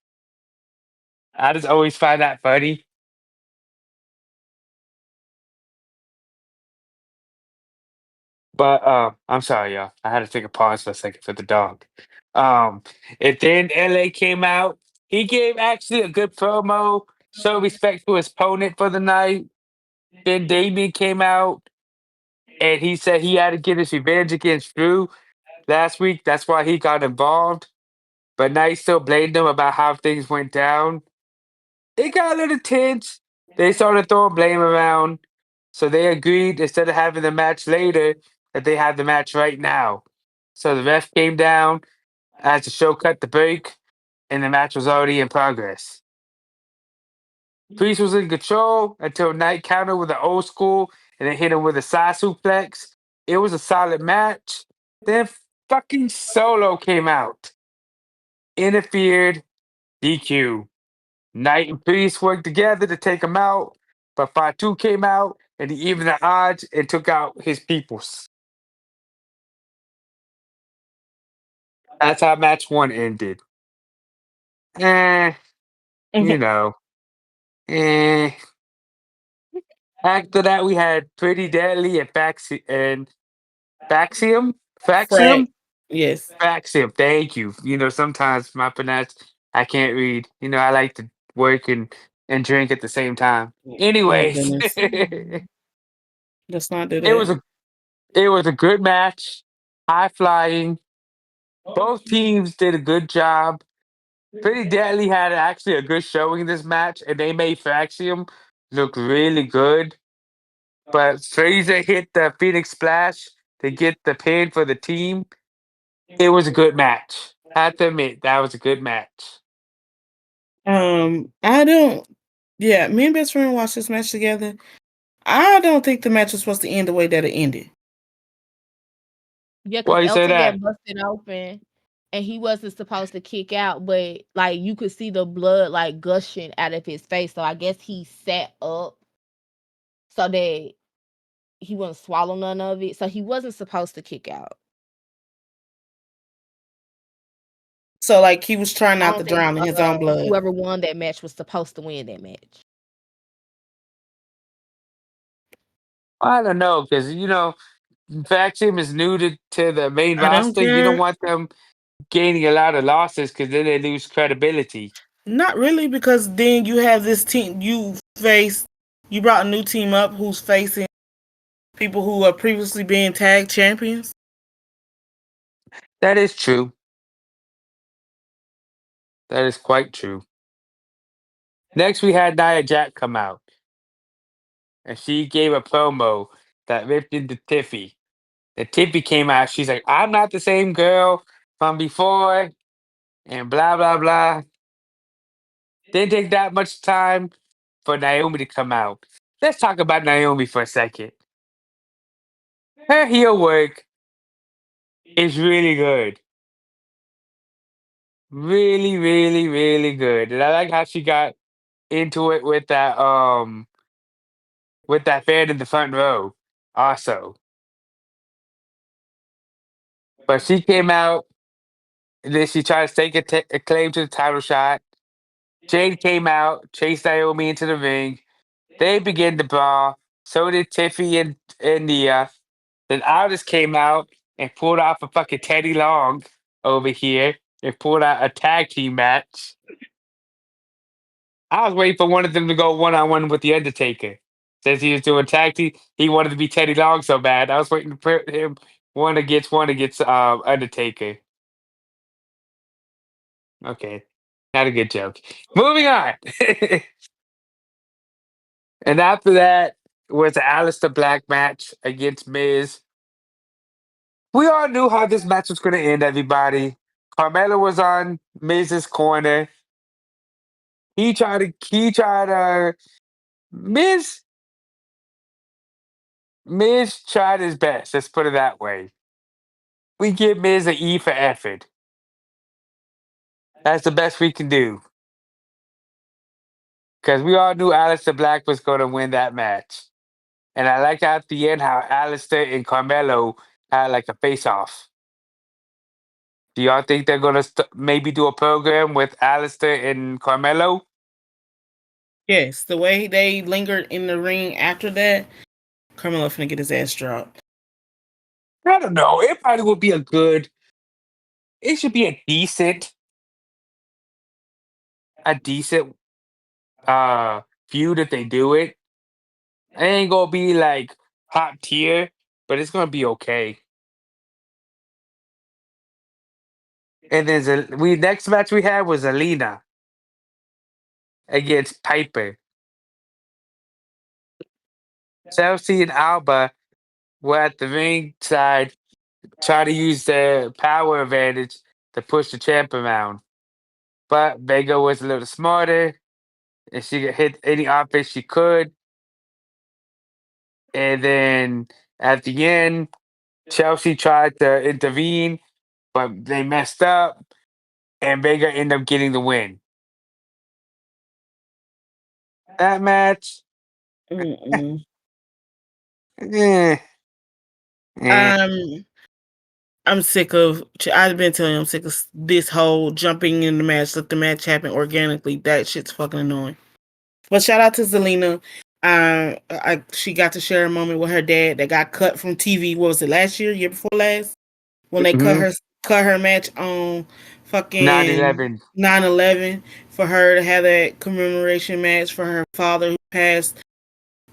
I just always find that funny. But I'm sorry, y'all. I had to take a pause for a second for the dog. Um, and then LA came out. He gave actually a good promo, show respect to his opponent for the night. Then Damien came out and he said he had to get his revenge against Drew last week. That's why he got involved. But Knight still blamed him about how things went down. It got a little tense. They started throwing blame around. So they agreed instead of having the match later, that they have the match right now. So the ref came down as the show cut the break, and the match was already in progress. Priest was in control until Knight countered with an old school and then hit him with a side suplex. It was a solid match. Then fucking Solo came out, interfered, DQ. Knight and Priest worked together to take him out, but Fatu came out and he evened the odds and took out his peoples. That's how match one ended. Eh, you know, eh. After that, we had Pretty Deadly and Faxium, Frack. Faxium, Yes. Faxium. Thank you. Sometimes my pronounce I can't read. I like to work and drink at the same time. Oh my Anyways, goodness. it Let's not do was that. a good match. High flying. Both teams did a good job. Pretty Deadly had actually a good showing in this match, and they made Faxium look really good. But Fraser hit the Phoenix Splash to get the pin for the team. It was a good match. I have to admit, that was a good match. I don't. Yeah, me and best friend watched this match together. I don't think the match was supposed to end the way that it ended. Yeah, because Why you say Elton got that? busted open and he wasn't supposed to kick out, but like you could see the blood like gushing out of his face. So I guess he sat up so that he wouldn't swallow none of it, so he wasn't supposed to kick out. So like he was trying I not don't to think drown in his own blood. whoever won that match was supposed to win that match. I don't know because Faction is new to the main I don't roster. You don't care. want them gaining a lot of losses because then they lose credibility. Not really, because then you have this team you brought a new team up who's facing people who are previously being tag champions. That is true. That is quite true. Next, we had Nia Jack come out, and she gave a promo that ripped into Tiffy. And Tiffy came out. She's like, "I'm not the same girl from before," and blah blah blah. Didn't take that much time for Naomi to come out. Let's talk about Naomi for a second. Her heel work is really good. Really, really, really good. And I like how she got into it with that fan in the front row also. But she came out and then she tried to stake a claim to the title shot. Jade came out, chased Naomi into the ring. They began to brawl. So did Tiffy and Nia. Then Aldis came out and pulled off a fucking Teddy Long over here and pulled out a tag team match. I was waiting for one of them to go one on one with the Undertaker. Since he was doing tag team, he wanted to be Teddy Long so bad. I was waiting for him one against Undertaker. Okay, not a good joke. Moving on. And after that was the Aleister Black match against Miz. We all knew how this match was going to end, everybody. Carmelo was on Miz's corner. He tried to, Miz, Miz tried his best. Let's put it that way. We give Miz an E for effort. That's the best we can do. Because we all knew Aleister Black was going to win that match. And I liked at the end how Aleister and Carmelo had like a face off. Do y'all think they're going to maybe do a program with Aleister and Carmelo? Yes, the way they lingered in the ring after that, Carmelo finna get his ass dropped. I don't know. It probably would be it should be a decent feud if they do it. It ain't gonna be like top tier, but it's gonna be okay. And then we next match we had was Alina against Piper. Chelsea and Alba were at the ringside trying to use their power advantage to push the champ around. But Vega was a little smarter and she could hit any offense she could. And then at the end, Chelsea tried to intervene, but they messed up, and Vega ended up getting the win. That match, Mm-mm. eh, eh. I'm I'm sick of. I've been telling you I'm sick of this whole jumping in the match. Let the match happen organically. That shit's fucking annoying. But shout out to Zelina. She got to share a moment with her dad that got cut from TV. What was it, last year before last? When they Mhm. cut her match on fucking 9/11. 9/11 for her to have that commemoration match for her father who passed,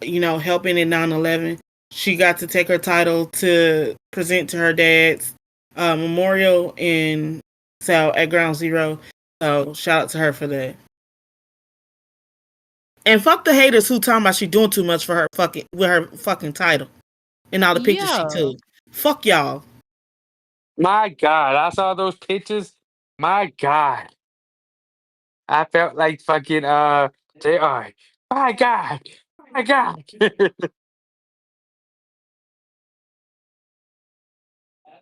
helping in 9/11. She got to take her title to present to her dad's memorial at Ground Zero. So shout out to her for that. And fuck the haters who talking about she doing too much for her fucking title and all the pictures she Yeah. took. Fuck y'all. My God, I saw those pictures. My God, I felt like fucking JR. My God, my God.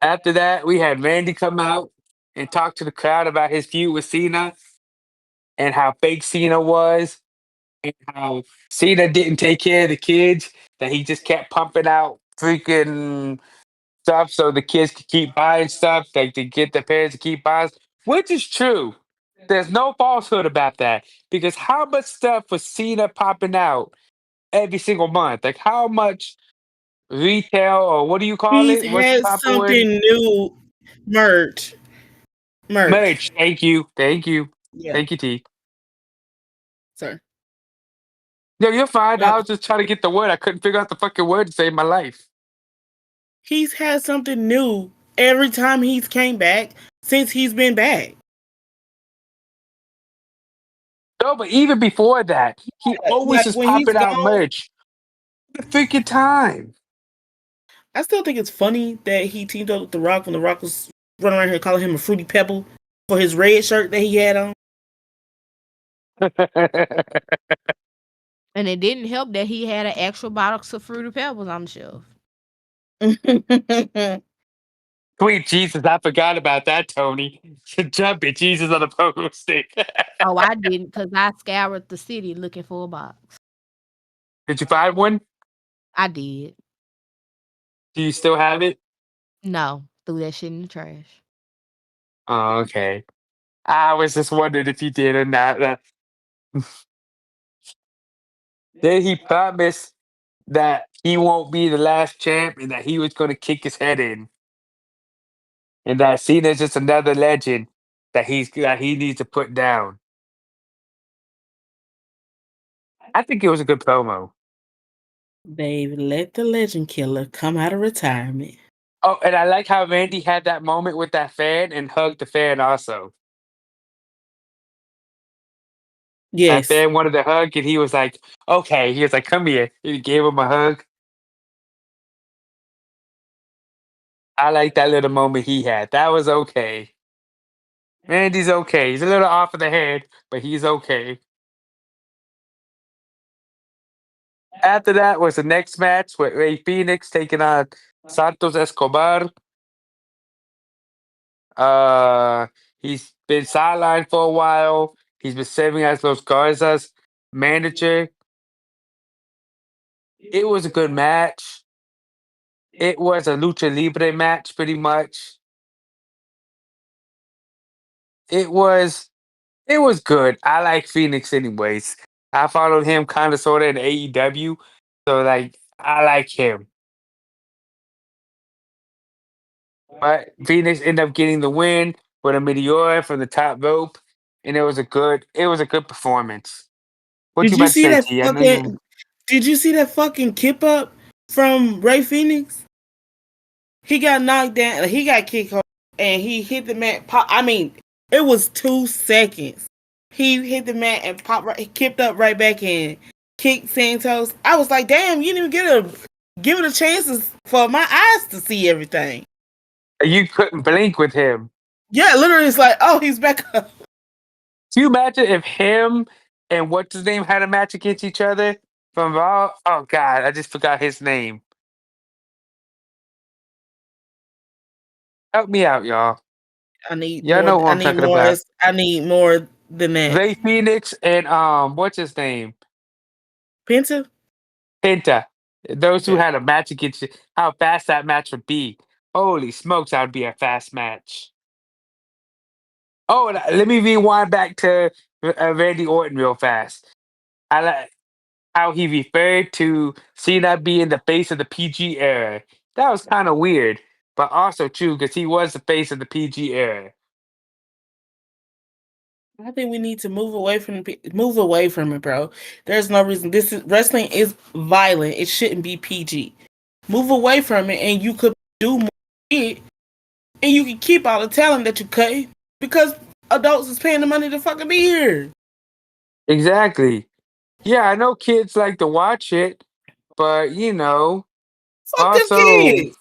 After that, we had Randy come out and talk to the crowd about his feud with Cena and how fake Cena was and how Cena didn't take care of the kids, that he just kept pumping out freaking stuff so the kids could keep buying stuff, like to get the parents to keep buying, which is true. There's no falsehood about that because how much stuff was Cena popping out every single month? Like how much retail or what do you call He's it? What's the had proper word? something new merch. Merch. Merch. Thank you. Thank you. Yeah, Thank you, T. sir. No, you're fine. I Yep. was just trying to get the word. I couldn't figure out the fucking word to save my life. He's had something new every time he's came back since he's been back. No, but even before that, he always Like was when he's popping out gone, merch. The freaking time. I still think it's funny that he teamed up with The Rock when The Rock was running around here calling him a fruity pebble for his red shirt that he had on. And it didn't help that he had an extra box of Fruity Pebbles on the shelf. Sweet Jesus, I forgot about that, Tony. Jumping Jesus on a pogo stick. Oh, I didn't because I scoured the city looking for a box. Did you find one? I did. Do you still have it? No, threw that shit in the trash. Oh, okay. I was just wondering if you did or not. Then he promised that he won't be the last champ and that he was going to kick his head in. And that Cena's just another legend that he needs to put down. I think it was a good promo. Dave, let the legend killer come out of retirement. Oh, and I like how Randy had that moment with that fan and hugged the fan also. That Yes. fan wanted a hug and he was like, okay. He was like, come here. He gave him a hug. I like that little moment he had. That was okay. Randy's okay. He's a little off of the head, but he's okay. After that was the next match with Ray Phoenix taking on Santos Escobar. Uh, he's been sidelined for a while. He's been serving as Los Garza's manager. It was a good match. It was a lucha libre match, pretty much. It was it was good. I like Phoenix anyways. I followed him kind of sort of in AEW, so like I like him. But Phoenix ended up getting the win with a meteora from the top rope, and it was a good performance. What you Did you about to see say, that T? I know you. fucking did you see that fucking kip up from Ray Phoenix? He got knocked down, he got kicked off, and he hit the mat. I mean, it was 2 seconds. He hit the mat and popped right, he kicked up right back in, kicked Santos. I was like, damn, you didn't even give it a chance for my eyes to see everything. You couldn't blink with him. Yeah, literally, it's like, oh, he's back up. Can you imagine if him and what's his name had a match against each other from Raw? Oh God, I just forgot his name. Help me out, y'all. I need Y'all more. know who I'm talking about. I need more than that. Ray Phoenix and what's his name? Penta. Penta. Those who Okay. had a match against you, how fast that match would be. Holy smokes, that would be a fast match. Oh, and let me rewind back to Randy Orton real fast. I like how he referred to Cena being the face of the PG era. That was kind of weird, but also true because he was the face of the PG era. I think we need to move away from it, bro. There's no reason. This is wrestling is violent. It shouldn't be PG. Move away from it, and you could do more shit, and you can keep all the talent that you cut because adults is paying the money to fucking be here. Exactly. Yeah, I know kids like to watch it, but Fuck them also. kids.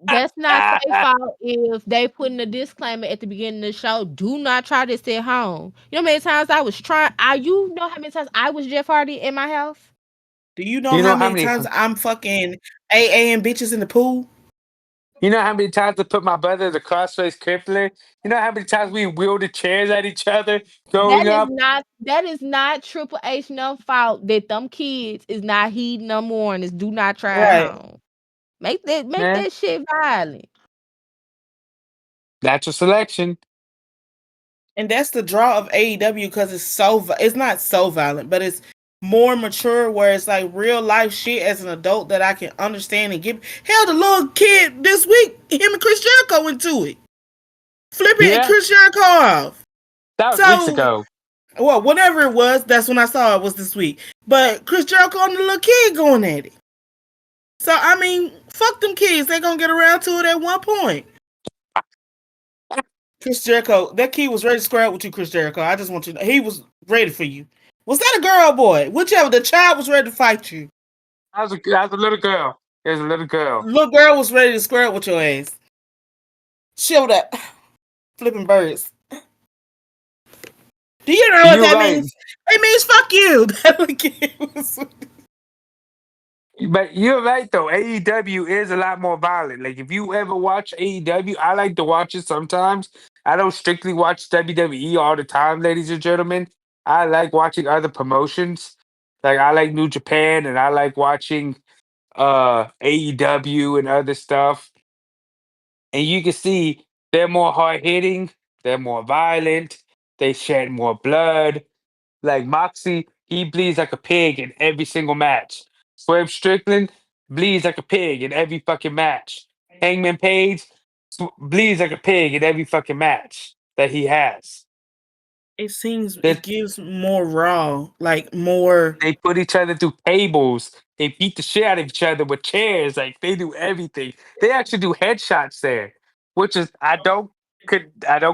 That's not their fault if they put in a disclaimer at the beginning of the show. Do not try this at home. You know how many times I was trying? You know how many times I was Jeff Hardy in my house? Do you know You how know how many many? times I'm fucking AA and bitches in the pool? You know how many times I put my brother as a crossface crippler? You know how many times we wielded chairs at each other growing up? That is not Triple H no fault that them kids is not heeding them warnings. Do not try at Right. home. Make Yeah, that shit violent. that's a selection. And that's the draw of AEW because it's not so violent, but it's more mature where it's like real life shit as an adult that I can understand and give. Hell, the little kid this week, him and Chris Jericho into it, flipping and Yeah, Chris Jericho off. that was weeks So, ago. well, whatever it was, that's when I saw it was this week. But Chris Jericho and the little kid going at it. So I mean, fuck them kids. They gonna get around to it at one point. Chris Jericho, that kid was ready to square up with you, Chris Jericho. I just want you to know he was ready for you. Was that a girl or boy? Whichever, the child was ready to fight you. That was a little girl. It was a little girl. Little girl was ready to square up with your ass. Shield up. Flipping birds. Do you know what You're that right. means? It means fuck you. That little kid was. But you're right though. AEW is a lot more violent. Like if you ever watch AEW, I like to watch it sometimes. I don't strictly watch WWE all the time, ladies and gentlemen. I like watching other promotions. Like I like New Japan and I like watching AEW and other stuff. And you can see they're more hard hitting, they're more violent, they shed more blood. Like Moxie, he bleeds like a pig in every single match. Swerve Strickland bleeds like a pig in every fucking match. Hangman Page bleeds like a pig in every fucking match that he has. It seems They, it gives more raw, like more. they put each other through tables. They beat the shit out of each other with chairs. Like they do everything. They actually do headshots there, which is I don't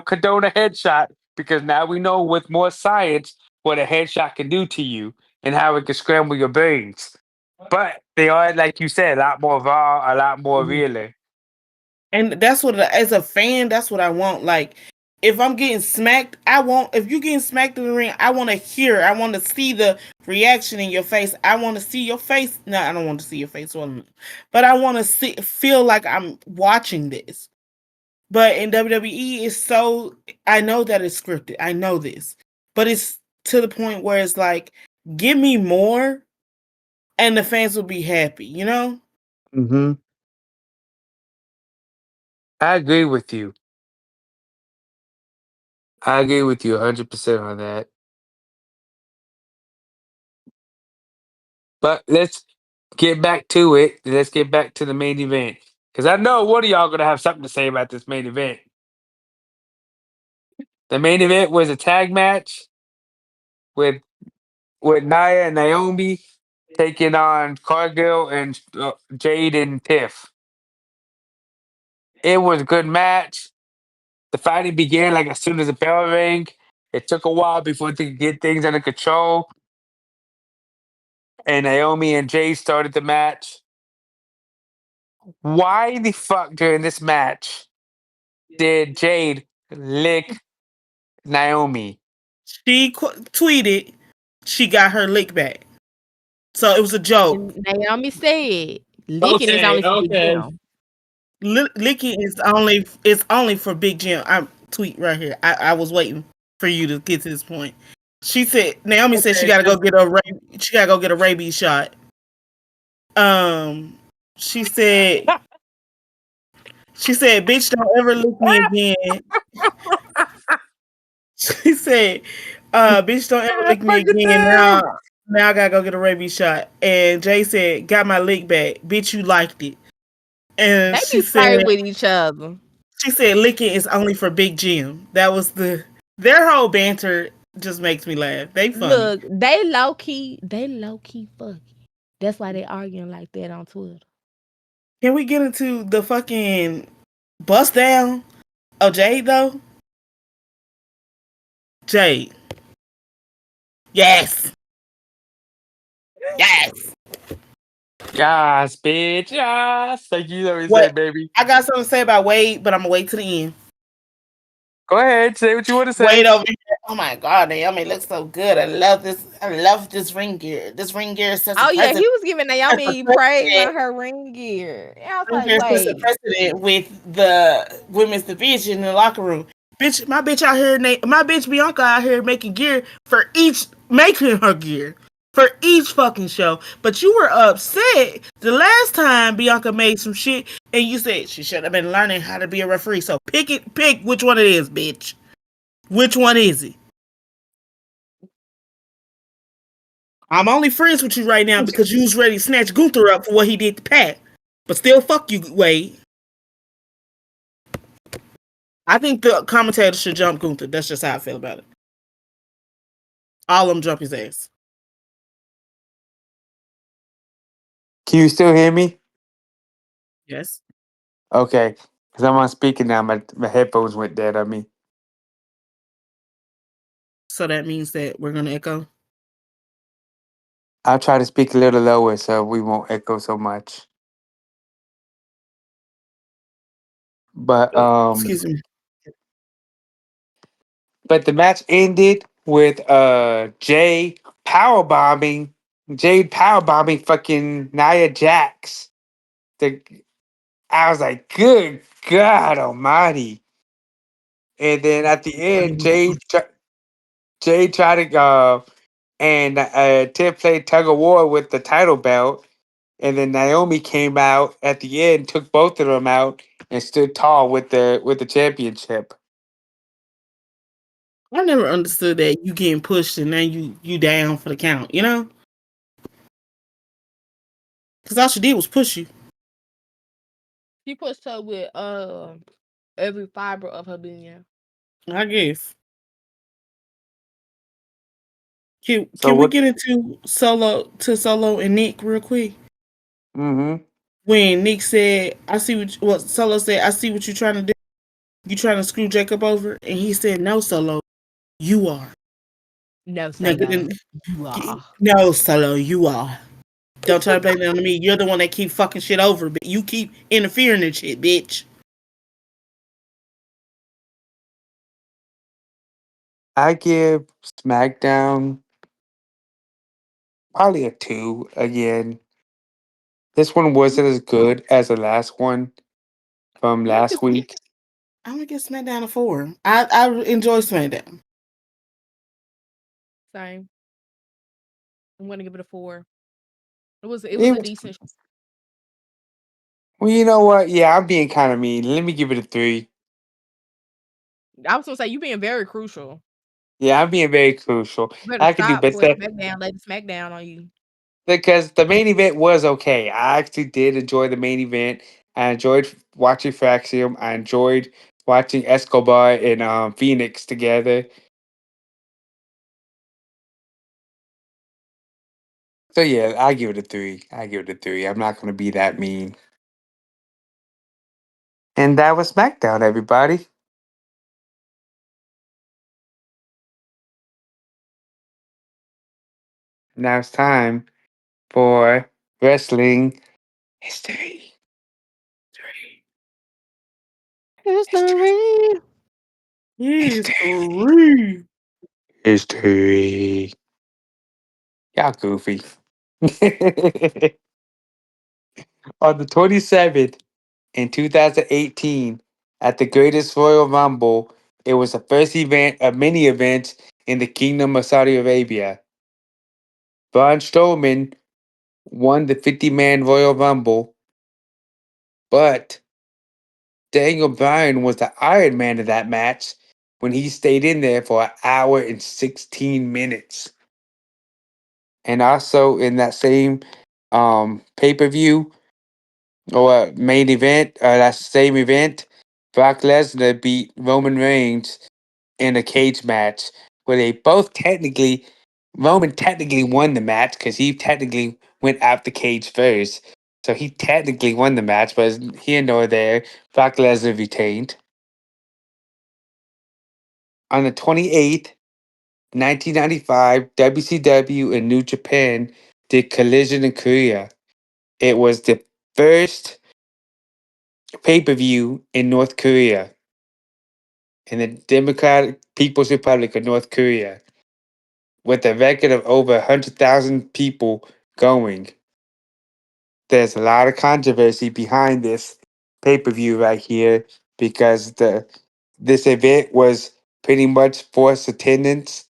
condone a headshot because now we know with more science what a headshot can do to you and how it can scramble your brains. But they are, like you said, a lot more raw, a lot more realer. And that's what, as a fan, that's what I want. Like, if I'm getting smacked, if you're getting smacked in the ring, I want to hear, I want to see the reaction in your face. I want to see your face. No, I don't want to see your face, but I want to feel like I'm watching this. But in WWE, it's so, I know that it's scripted. I know this, but it's to the point where it's like, give me more, and the fans will be happy. You know? Hmm. I agree with you. I agree with you 100% on that. But let's get back to it. Let's get back to the main event. Because I know one of y'all gonna have something to say about this main event. The main event was a tag match with Nia and Naomi taking on Cargill and Jade and Tiff. It was a good match. The fighting began like as soon as the bell rang. It took a while before they could get things under control. And Naomi and Jade started the match. Why the fuck during this match did Jade lick Naomi? She tweeted she got her lick back. So it was a joke. And Naomi said, "Licking is Okay, only for Big okay. Jim." Licking is only for Big Jim. I'm tweet right here. I was waiting for you to get to this point. She said Naomi said she Okay, gotta go get a rabies shot. Um, she said bitch, don't ever lick me again. She said, bitch, don't ever lick me fucking again. damn. Now I gotta go get a rabies shot. And Jay said, got my lick back. Bitch, you liked it. And They be flirting with each other. she said licking is only for Big Jim. That was their whole banter just makes me laugh. They funny. Look, they low key fucking. That's why they arguing like that on Twitter. Can we get into the fucking bust down of Jade though? Jade. Yes. Yes. Yes, bitch. Yes. Thank you. Let me say, What? baby. I got something to say about Wade, but I'm gonna wait to the end. Go ahead. Say what you want to say. Wade over here. Oh my god, Naomi looks so good. I love this. I love this ring gear. This ring gear sets a Oh yeah, precedent. he was giving Naomi praise on her ring gear. And I was Ring like, gear sets a wait, precedent with the women's division in the locker room. Bitch, my bitch out here, my bitch Bianca out here making gear for each, making her gear for each fucking show. But you were upset the last time Bianca made some shit, and you said she should have been learning how to be a referee. So pick which one it is, bitch. Which one is it? I'm only friends with you right now because you was ready to snatch Gunther up for what he did to Pat. But still, fuck you, Wade. I think the commentator should jump Gunther. That's just how I feel about it. All of them jump his ass. Can you still hear me? Yes. Okay, because I'm on speaker now. My headphones went dead on me. So that means that we're gonna echo. I'll try to speak a little lower so we won't echo so much. But Excuse me. but the match ended with Jade power bombing fucking Nia Jax. The I was like, good God Almighty! And then at the end, Jade tried to and Tiff played tug of war with the title belt, and then Naomi came out at the end, took both of them out, and stood tall with the championship. I never understood that you getting pushed and then you down for the count. You know, because all she did was push you. she pushed her with every fiber of her being. I guess. So Can we what? get into Solo and Nick real quick? Mm-hmm. When Nick said, "I see what Solo said. I see what you're trying to do. You trying to screw Jacob over?" And he said, "No, Solo, you are. No Now get solo. in. You are. No, Solo, you are. Don't try to blame it on me. You're the one that keep fucking shit over, but you keep interfering in shit, bitch." I give SmackDown probably a 2 again. This one wasn't as good as the last one from I'm gonna last get, week. I'm gonna get SmackDown a 4. I enjoy SmackDown. Same. I'm gonna give it a 4. It was It a was, decent. well, you know what? Yeah, I'm being kind of mean. Let me give it a 3. I was gonna say you being very crucial. Yeah, I'm being very crucial. You better I could do stop before better SmackDown let SmackDown on you. because the main event was okay. I actually did enjoy the main event. I enjoyed watching Fraxium. I enjoyed watching Escobar and Phoenix together. So yeah, I give it a 3. I give it a 3. I'm not gonna be that mean. And that was SmackDown, everybody. Now it's time for wrestling history. History. History. History. History. Y'all goofy. On the 27th in 2018, at the Greatest Royal Rumble, it was the first event of many events in the Kingdom of Saudi Arabia. Braun Strowman won the 50-man Royal Rumble, but Daniel Bryan was the Iron Man of that match when he stayed in there for an hour and 16 minutes. And also in that same pay-per-view or main event, that same event, Brock Lesnar beat Roman Reigns in a cage match where they both technically, Roman technically won the match because he technically went out the cage first. So he technically won the match, but here nor there, Brock Lesnar retained. On the 28th, 1995, WCW and New Japan did Collision in Korea. It was the first pay per view in North Korea. in the Democratic People's Republic of North Korea, with a record of over 100,000 people going. There's a lot of controversy behind this pay-per-view right here because this event was pretty much forced attendance.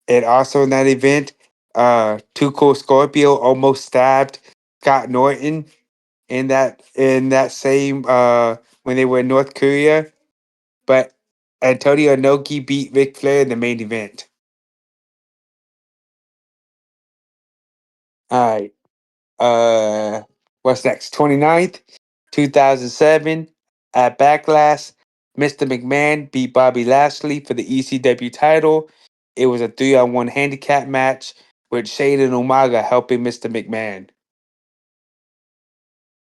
And also in that event, Too Cool Scorpio almost stabbed Scott Norton in that same when they were in North Korea. But Antonio Inoki beat Ric Flair in the main event. All right. What's next? 29th, 2007 at Backlash. Mr. McMahon beat Bobby Lashley for the ECW title. It was a 3-on-1 handicap match with Shane and Umaga helping Mr. McMahon.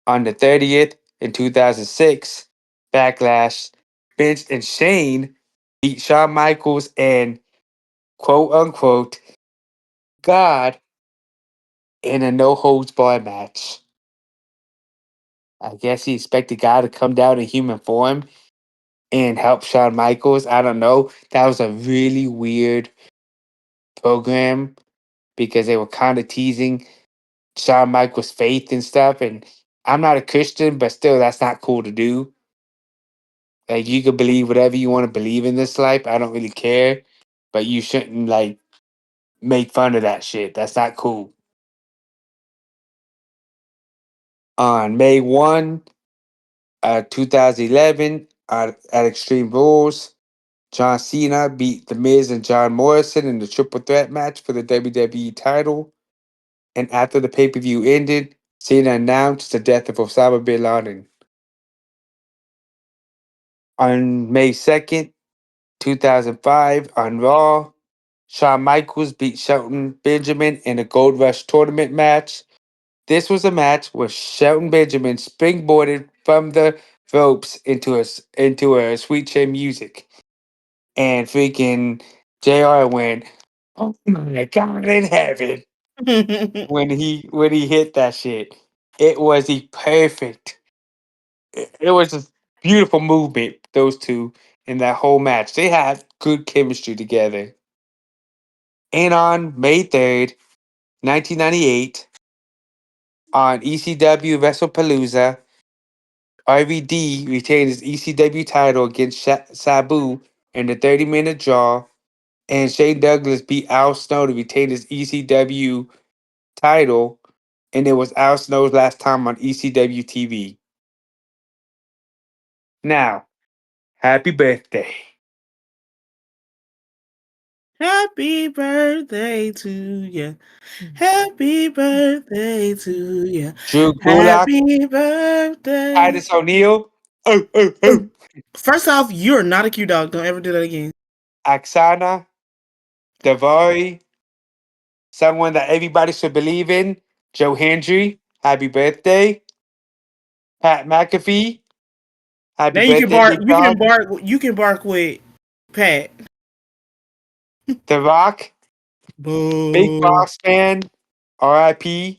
On the 30th in 2006, Backlash, Vince and Shane beat Shawn Michaels and quote unquote God in a no holds barred match. I guess he expected God to come down in human form and help Shawn Michaels. I don't know. That was a really weird program because they were kind of teasing Shawn Michaels' faith and stuff. And I'm not a Christian, but still, that's not cool to do. Like, you can believe whatever you want to believe in this life. I don't really care. But you shouldn't, like, make fun of that shit. That's not cool. On May 1, 2011, at Extreme Rules, John Cena beat The Miz and John Morrison in the triple threat match for the WWE title. And after the pay per view ended, Cena announced the death of Osama bin Laden. On May 2nd, 2005, on Raw, Shawn Michaels beat Shelton Benjamin in a Gold Rush tournament match. This was a match where Shelton Benjamin springboarded from the ropes into a Sweet Chin Music. And freaking JR went, "Oh my God in heaven," when he hit that shit. It was the perfect. It was a beautiful movement. Those two in that whole match, they had good chemistry together. And on May 3rd, 1998, on ECW WrestlePalooza, RVD retained his ECW title against Sabu in the 30-minute draw, and Shane Douglas beat Al Snow to retain his ECW title, and it was Al Snow's last time on ECW TV. Now, happy birthday. Happy birthday to you. Happy birthday to you. Drew Gulak, Happy birthday. Titus O'Neil, oh, oh, oh, First off, you're not a cute dog. Don't ever do that again. Oksana, Davari, someone that everybody should believe in, Joe Hendry, happy birthday. Pat McAfee, happy Now you can birthday, bark. big You can dog. bark. You can bark with Pat. The Rock, Big Boo. Boss Man, RIP,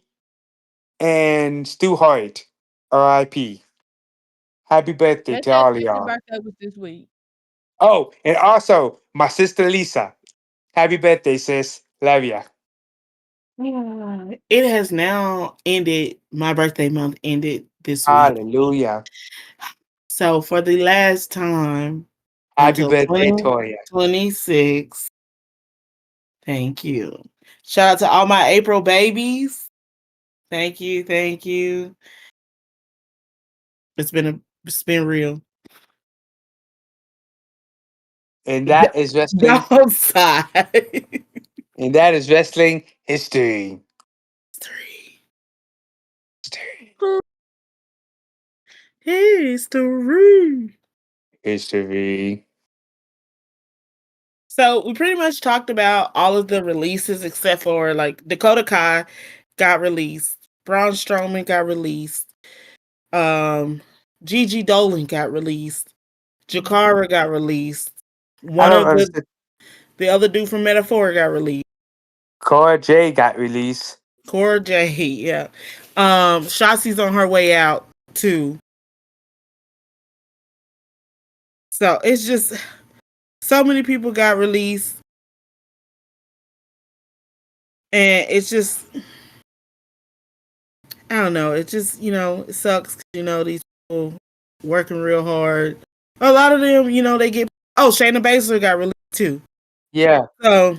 and Stu Hart, RIP. Happy birthday to That all of sister y'all. birthday was this week. Oh, and also my sister Lisa. Happy birthday, sis. Love ya. It has now ended. My birthday month ended this week. Hallelujah. So for the last time Happy until birthday, Toya. 2026, thank you. Shout out to all my April babies. Thank you, thank you. It's been real. And that is wrestling. Don't sigh. And that is wrestling history. 3. History. History. History. So we pretty much talked about all of the releases except for like Dakota Kai got released, Braun Strowman got released, um, Gigi Dolan got released, Jakara got released, I one don't of the understand. the other dude from Metaphor got released, Cora J got released. Cora J, yeah, Shotzi's on her way out too. So it's just so many people got released, and it's just I don't know. It just it sucks. These people working real hard. A lot of them, they get. Oh, Shayna Baszler got released too. Yeah. So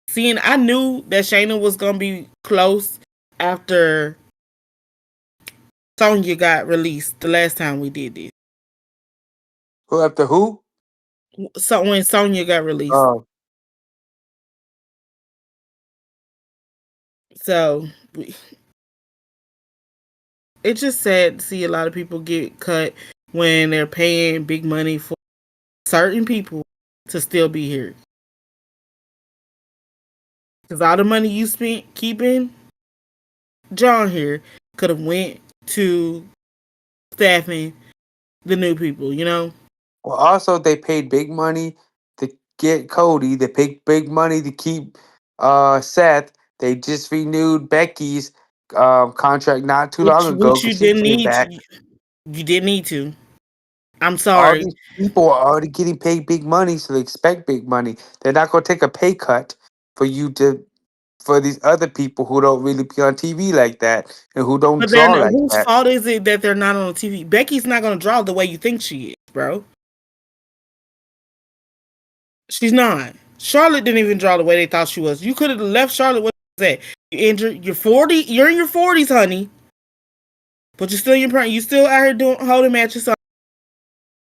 seeing, I knew that Shayna was gonna be close after Sonya got released the last time we did this. Who after who? So when Sonya got released, Oh, so it's just sad to see a lot of people get cut when they're paying big money for certain people to still be here. Because all the money you spent keeping John here could have went to staffing the new people. well, also they paid big money to get Cody. They paid big money to keep Seth. They just renewed Becky's contract not too long ago Which you because she didn't came need back. to. You didn't need to. I'm All sorry. these people are already getting paid big money, so they expect big money. They're not going to take a pay cut for you to for these other people who don't really be on TV like that and who don't But draw then like whose that. fault is it that they're not on TV? Becky's not going to draw the way you think she is, bro. She's not. Charlotte didn't even draw the way they thought she was. You could have left Charlotte what you said. You injured. You're 40. You're in your 40s, honey. But you're still in your prime. You still out here doing holding matches.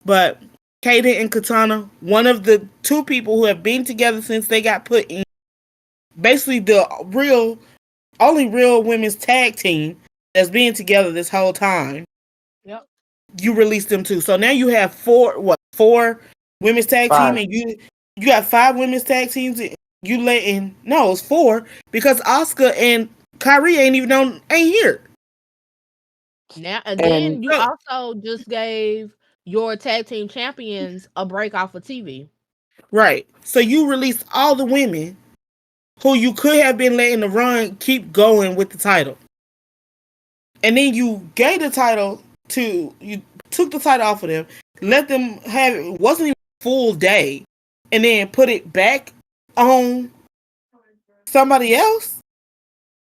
But Kaden and Katana, one of the two people who have been together since they got put in, basically the only real women's tag team that's been together this whole time. Yep. You released them too. So now you have four women's tag team, Fine. and you got five women's tag teams. You letting no, it's four because Oscar and Kyrie ain't here. Now and And then you So, also just gave your tag team champions a break off of TV. right. So you released all the women who you could have been letting the run keep going with the title. And then you gave the title you took the title off of them, let them have it wasn't even a full day, and then put it back on somebody else.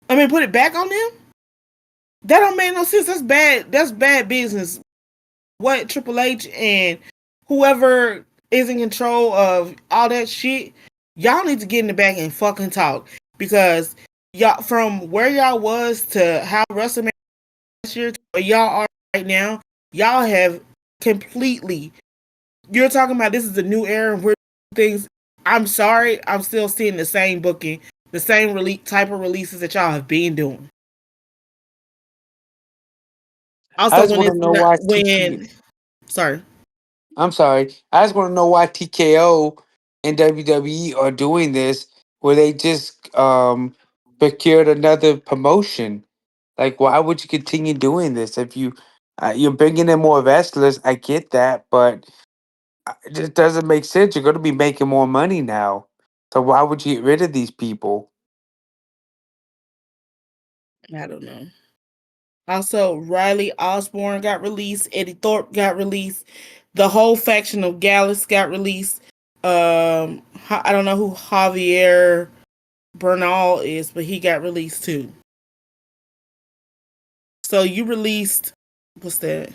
I mean, put it back on them. That don't make no sense. That's bad. That's bad business. What Triple H and whoever is in control of all that shit, y'all need to get in the back and fucking talk because y'all from where y'all was to how WrestleMania last year to where y'all are right now, y'all have completely. You're talking about this is a new era and we're doing things. I'm sorry, I'm still seeing the same booking, the same type of releases that y'all have been doing. I Also, just when want to it's know not why TK. when sorry, I'm sorry. I just want to know why TKO and WWE are doing this, where they just procured another promotion. Like, why would you continue doing this if you're bringing in more wrestlers? I get that, but it just doesn't make sense. You're going to be making more money now, so why would you get rid of these people? I don't know. Also, Riley Osborne got released. Eddie Thorpe got released. The whole faction of Gallus got released. I don't know who Javier Bernal is, but he got released too. So you released what's that?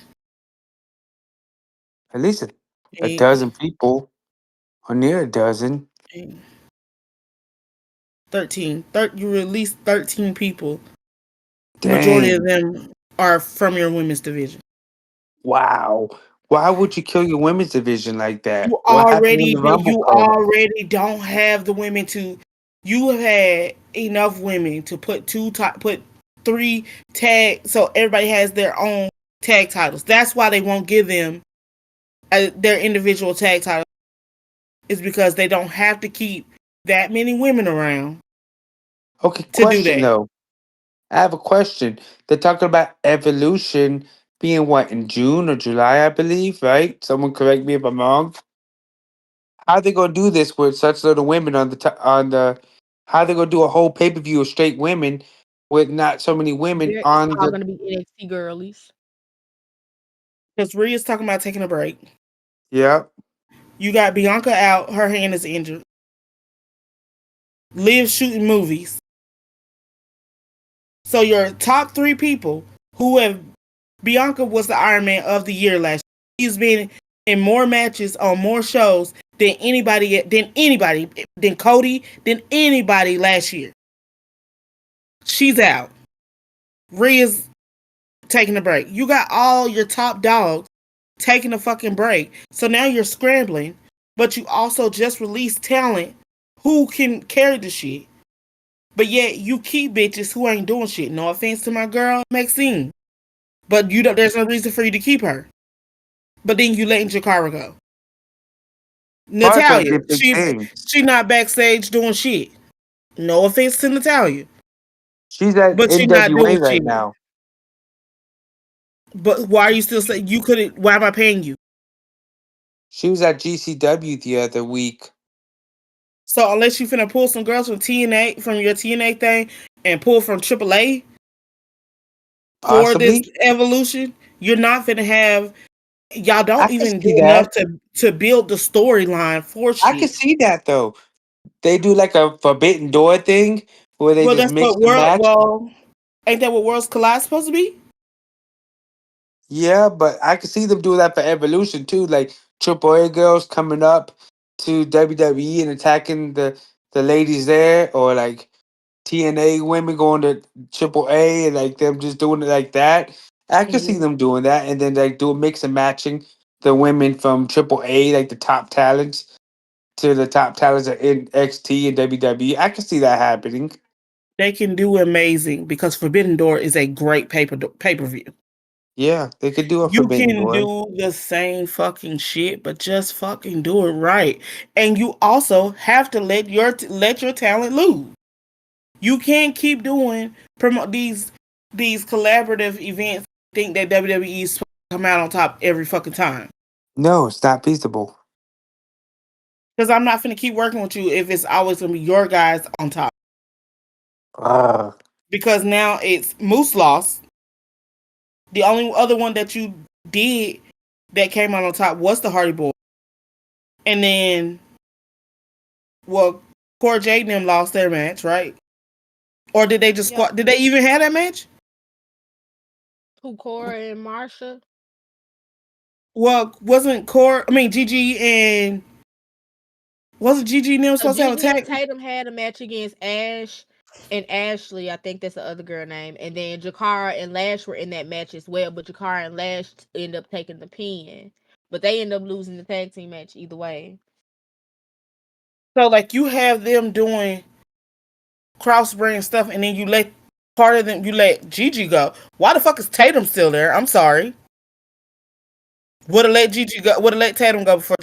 At least a Eight, dozen people, or near a dozen. eight, 13. You released 13 people. Majority of Dang! them are from your women's division. Wow. Why would you kill your women's division like You that? What happened in already the do. Rumble You card? already don't have the women to. You have had enough women to put three tag. So everybody has their own tag titles. That's why they won't give them their individual tag titles. Is because they don't have to keep that many women around Okay, to do question that. though. I have a question. They're talking about Evolution being what in June or July, I believe, right? Someone correct me if I'm wrong. How they gonna do this with such little women on on the? How they gonna do a whole pay per view of straight women with not so many women It's on all the? gonna be NXT girlies. Because Rhea's talking about taking a break. Yeah. You got Bianca out, her hand is injured. Liv shooting movies. So your top three people who have Bianca was the Iron Man of the year last year. She's been in more matches on more shows than Cody, than anybody last year. She's out. Rhea's taking a break. You got all your top dogs taking a fucking break. So now you're scrambling, but you also just released talent who can carry the shit. But yet you keep bitches who ain't doing shit. No offense to my girl Maxine, but you don't. There's no reason for you to keep her. But then you letting Jakara go. Parker Natalia, did big things. she not backstage doing shit. No offense to Natalia, She's at but she not NWA doing right shit. now. But why are you still saying you couldn't? Why am I paying you? She was at GCW the other week. So unless you finna pull some girls from TNA from your TNA thing and pull from AAA for this Possibly. evolution, you're not finna have. Y'all I don't can even see do enough that. to build the storyline for I can shit. see that though. They do like a forbidden door thing where they Well, just that's mix what and world. match. Well, ain't that what Worlds Collide supposed to be? Yeah, but I can see them do that for Evolution too. Like Triple A girls coming up to WWE and attacking the ladies there, or like TNA women going to Triple A and like them just doing it like that. I can see Mm-hmm. them doing that, and then like do a mix and matching the women from Triple A, like the top talents, to the top talents in NXT and WWE. I can see that happening. They can do amazing because Forbidden Door is a great pay per view. Yeah, they could do a You Forbidden can Door. do the same fucking shit, but just fucking do it right. And you also have to let your talent loose. You can't keep doing promote these collaborative events. Think that WWE is supposed to come out on top every fucking time. No, it's not feasible. Because I'm not gonna keep working with you if it's always gonna be your guys on top. Ugh. Because now it's Moose lost. The only other one that you did that came out on top was the Hardy Boy. And then, well, Core J and them lost their match, right? Or did they just Yep. squat? Did they even have that match? Who, Cora and Marsha? Well, wasn't Core? I mean, Gigi and wasn't Gigi and them So supposed to have a Gigi and tag? Tatum had a match against Ash and Ashley. I think that's the other girl name. And then Jakara and Lash were in that match as well. But Jakara and Lash end up taking the pin. But they end up losing the tag team match either way. So like you have them doing cross brand stuff, and then you let part of them you let Gigi go. Why the fuck is Tatum still there? I'm sorry. Would have let Gigi go. Would have let Tatum go before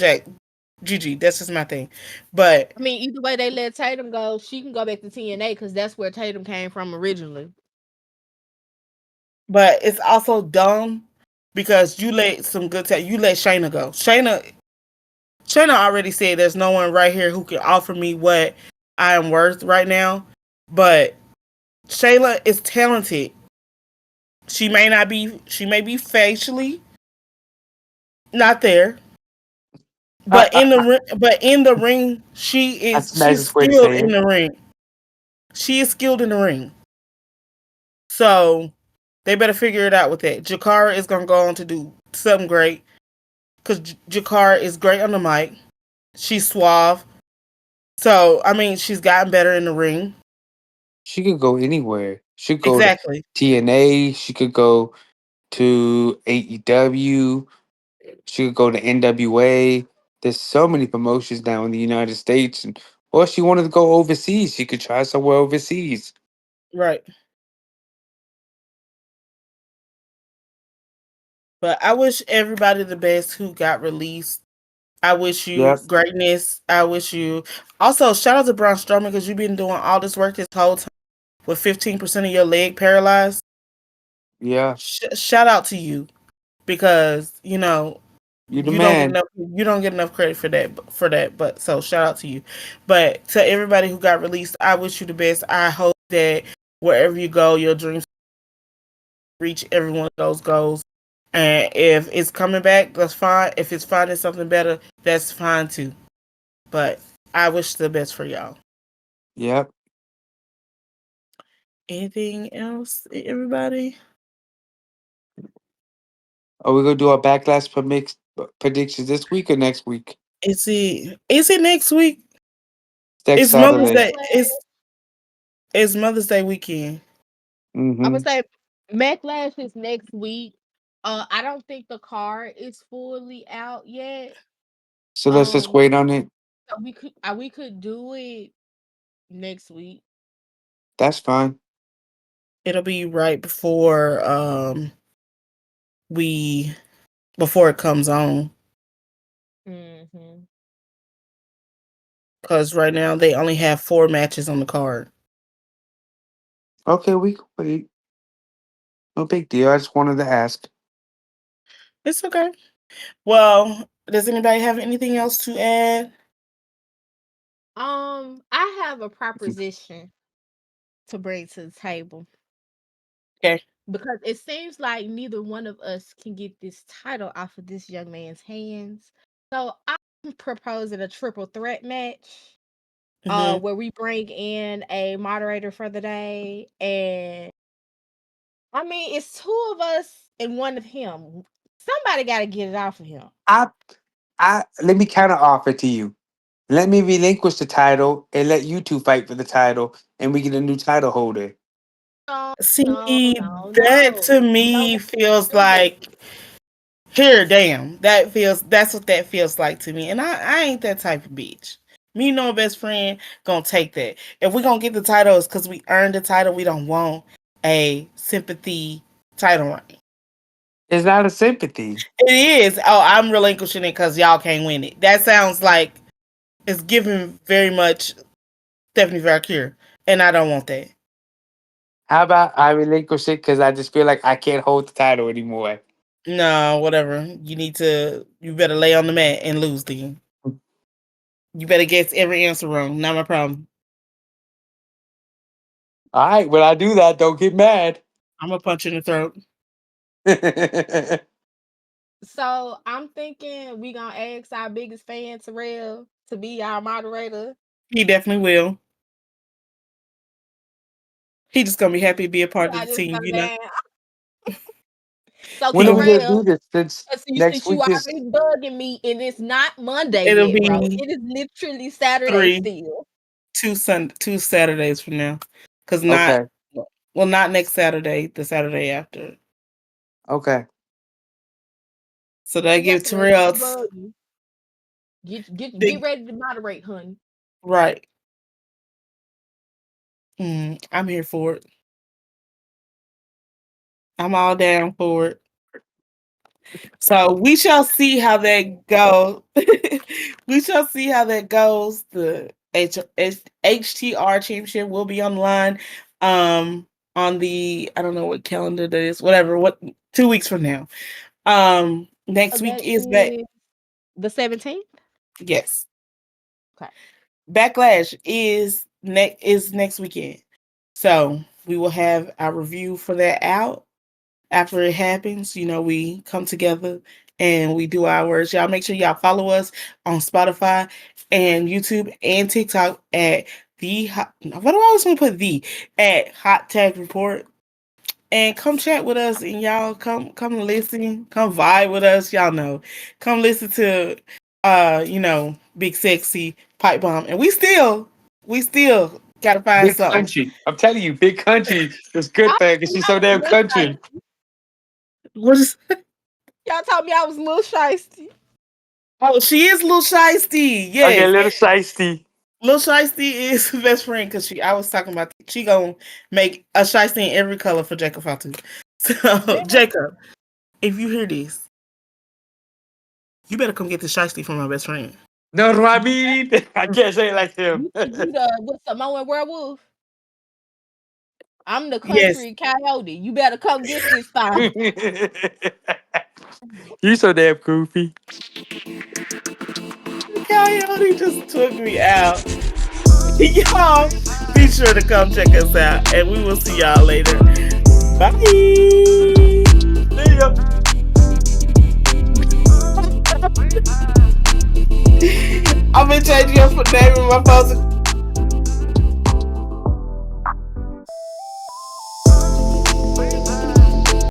Gigi. That's just my thing. But I mean, either way they let Tatum go, she can go back to TNA because that's where Tatum came from originally. it's also dumb because you let some good you let Shayna go. Shayna already said there's no one right here who can offer me what I am worth right now. But Shayla is talented. She may be facially not there, but in the ring That's the she's nicest way to skilled say in it. the ring. She is skilled in the ring. So they better figure it out with that. Jakara is gonna go on to do something great because Jakara is great on the mic. She's suave. So I mean, she's gotten better in the ring. She could go anywhere. She could go to Exactly. TNA. She could go to AEW. She could go to NWA. There's so many promotions now in the United States. And, or if she wanted to go overseas, she could try somewhere overseas. Right. But I wish everybody the best who got released. I wish you Yep. greatness. I wish you also shout out to Braun Strowman because you've been doing all this work this whole time with 15% of your leg paralyzed. Yeah. Shout out to you because You the man. you don't get enough credit for that. But so shout out to you. But to everybody who got released, I wish you the best. I hope that wherever you go, your dreams reach every one of those goals. And if it's coming back, that's fine. If it's finding something better, that's fine too. But I wish the best for y'all. Yep. Anything else, everybody? Are we gonna do our backlash predictions this week or next week? Is it next week? Next It's Mother's Saturday. Day. Backlash. It's Mother's Day weekend. I would Mm-hmm. say Backlash is next week. I don't think the card is fully out yet. So let's just Um, wait on it. so we could do it next week. That's fine. It'll be right before we before it comes on. Hmm. Because right now they only have 4 matches on the card. Okay, we can wait. No big deal. I just wanted to ask. It's okay. Well, does anybody have anything else to add? I have a proposition to bring to the table Okay. because it seems like neither one of us can get this title off of this young man's hands. So I'm proposing a triple threat match. Mm-hmm. Where we bring in a moderator for the day, and I mean it's two of us and one of him. Somebody got to get it off of him. I, I let me counter offer to you. Let me relinquish the title and let you two fight for the title, and we get a new title holder. No, no, See, no, that no. to We don't me want feels to do that. like here, damn. That's what that feels like to me. And I ain't that type of bitch. Me and my best friend gonna take that. If we gonna get the title, it's because we earned the title. We don't want a sympathy title reign. It's not a sympathy. It is. Oh, I'm relinquishing it because y'all can't win it. That sounds like it's giving very much Stephanie Valkyrie, and I don't want that. How about I relinquish it because I just feel like I can't hold the title anymore. No, whatever. You better lay on the mat and lose then. You better guess every answer wrong. Not my problem. All right, when I do that, don't get mad. I'm gonna punch you in the throat. So I'm thinking we gonna ask our biggest fan Terrell to be our moderator. He definitely will. He just gonna be happy to be a part of I the just team, go you know. down. So When He are we gonna gonna do Terrell, this? Since next since you week is already bugging me, and it's not Monday it'll yet, bro. be It is literally Saturday three, still. two Saturdays from now. Cause not okay. well, not next Saturday, the Saturday after. Okay. So that You got give Terrell Terrell to bug you. Get big ready to moderate, honey. right. I'm here for it. I'm all down for it. So we shall see how that goes. We shall see how that goes. The HTR championship will be online. On the I don't know what calendar that is. Whatever. What 2 weeks from now. So Next week that is back. is the 17th. Yes, Okay. Backlash is next weekend. So we will have our review for that out. After it happens, we come together and we do our words. Y'all make sure y'all follow us on Spotify and YouTube and TikTok at what do I always want to put at Hot Tag Report, and come chat with us, and y'all come listen, come vibe with us. Y'all know, come listen to Big Sexy Pipe Bomb, and we still gotta find Big something. country. I'm telling you, big country is good Y'all for her told because me she's I so was a damn little country. shiesty. What is? Y'all told me I was a little shiesty. Oh, she is Lil Shiesty. Okay, Yes. little shiesty. Lil Shiesty is his best friend because I was talking about she gonna make a Shiesty in every color for Jacob Fatu. So Man, Jacob, if you hear this, you better come get the Shiesty from my best friend. No, what I you mean? I can't say it like him. you think you the what's the Samoan werewolf? I'm the Yes. country coyote. You better come get this time. You so damn goofy. Coyote just took me out. Y'all be sure to come check us out and we will see y'all later. Bye.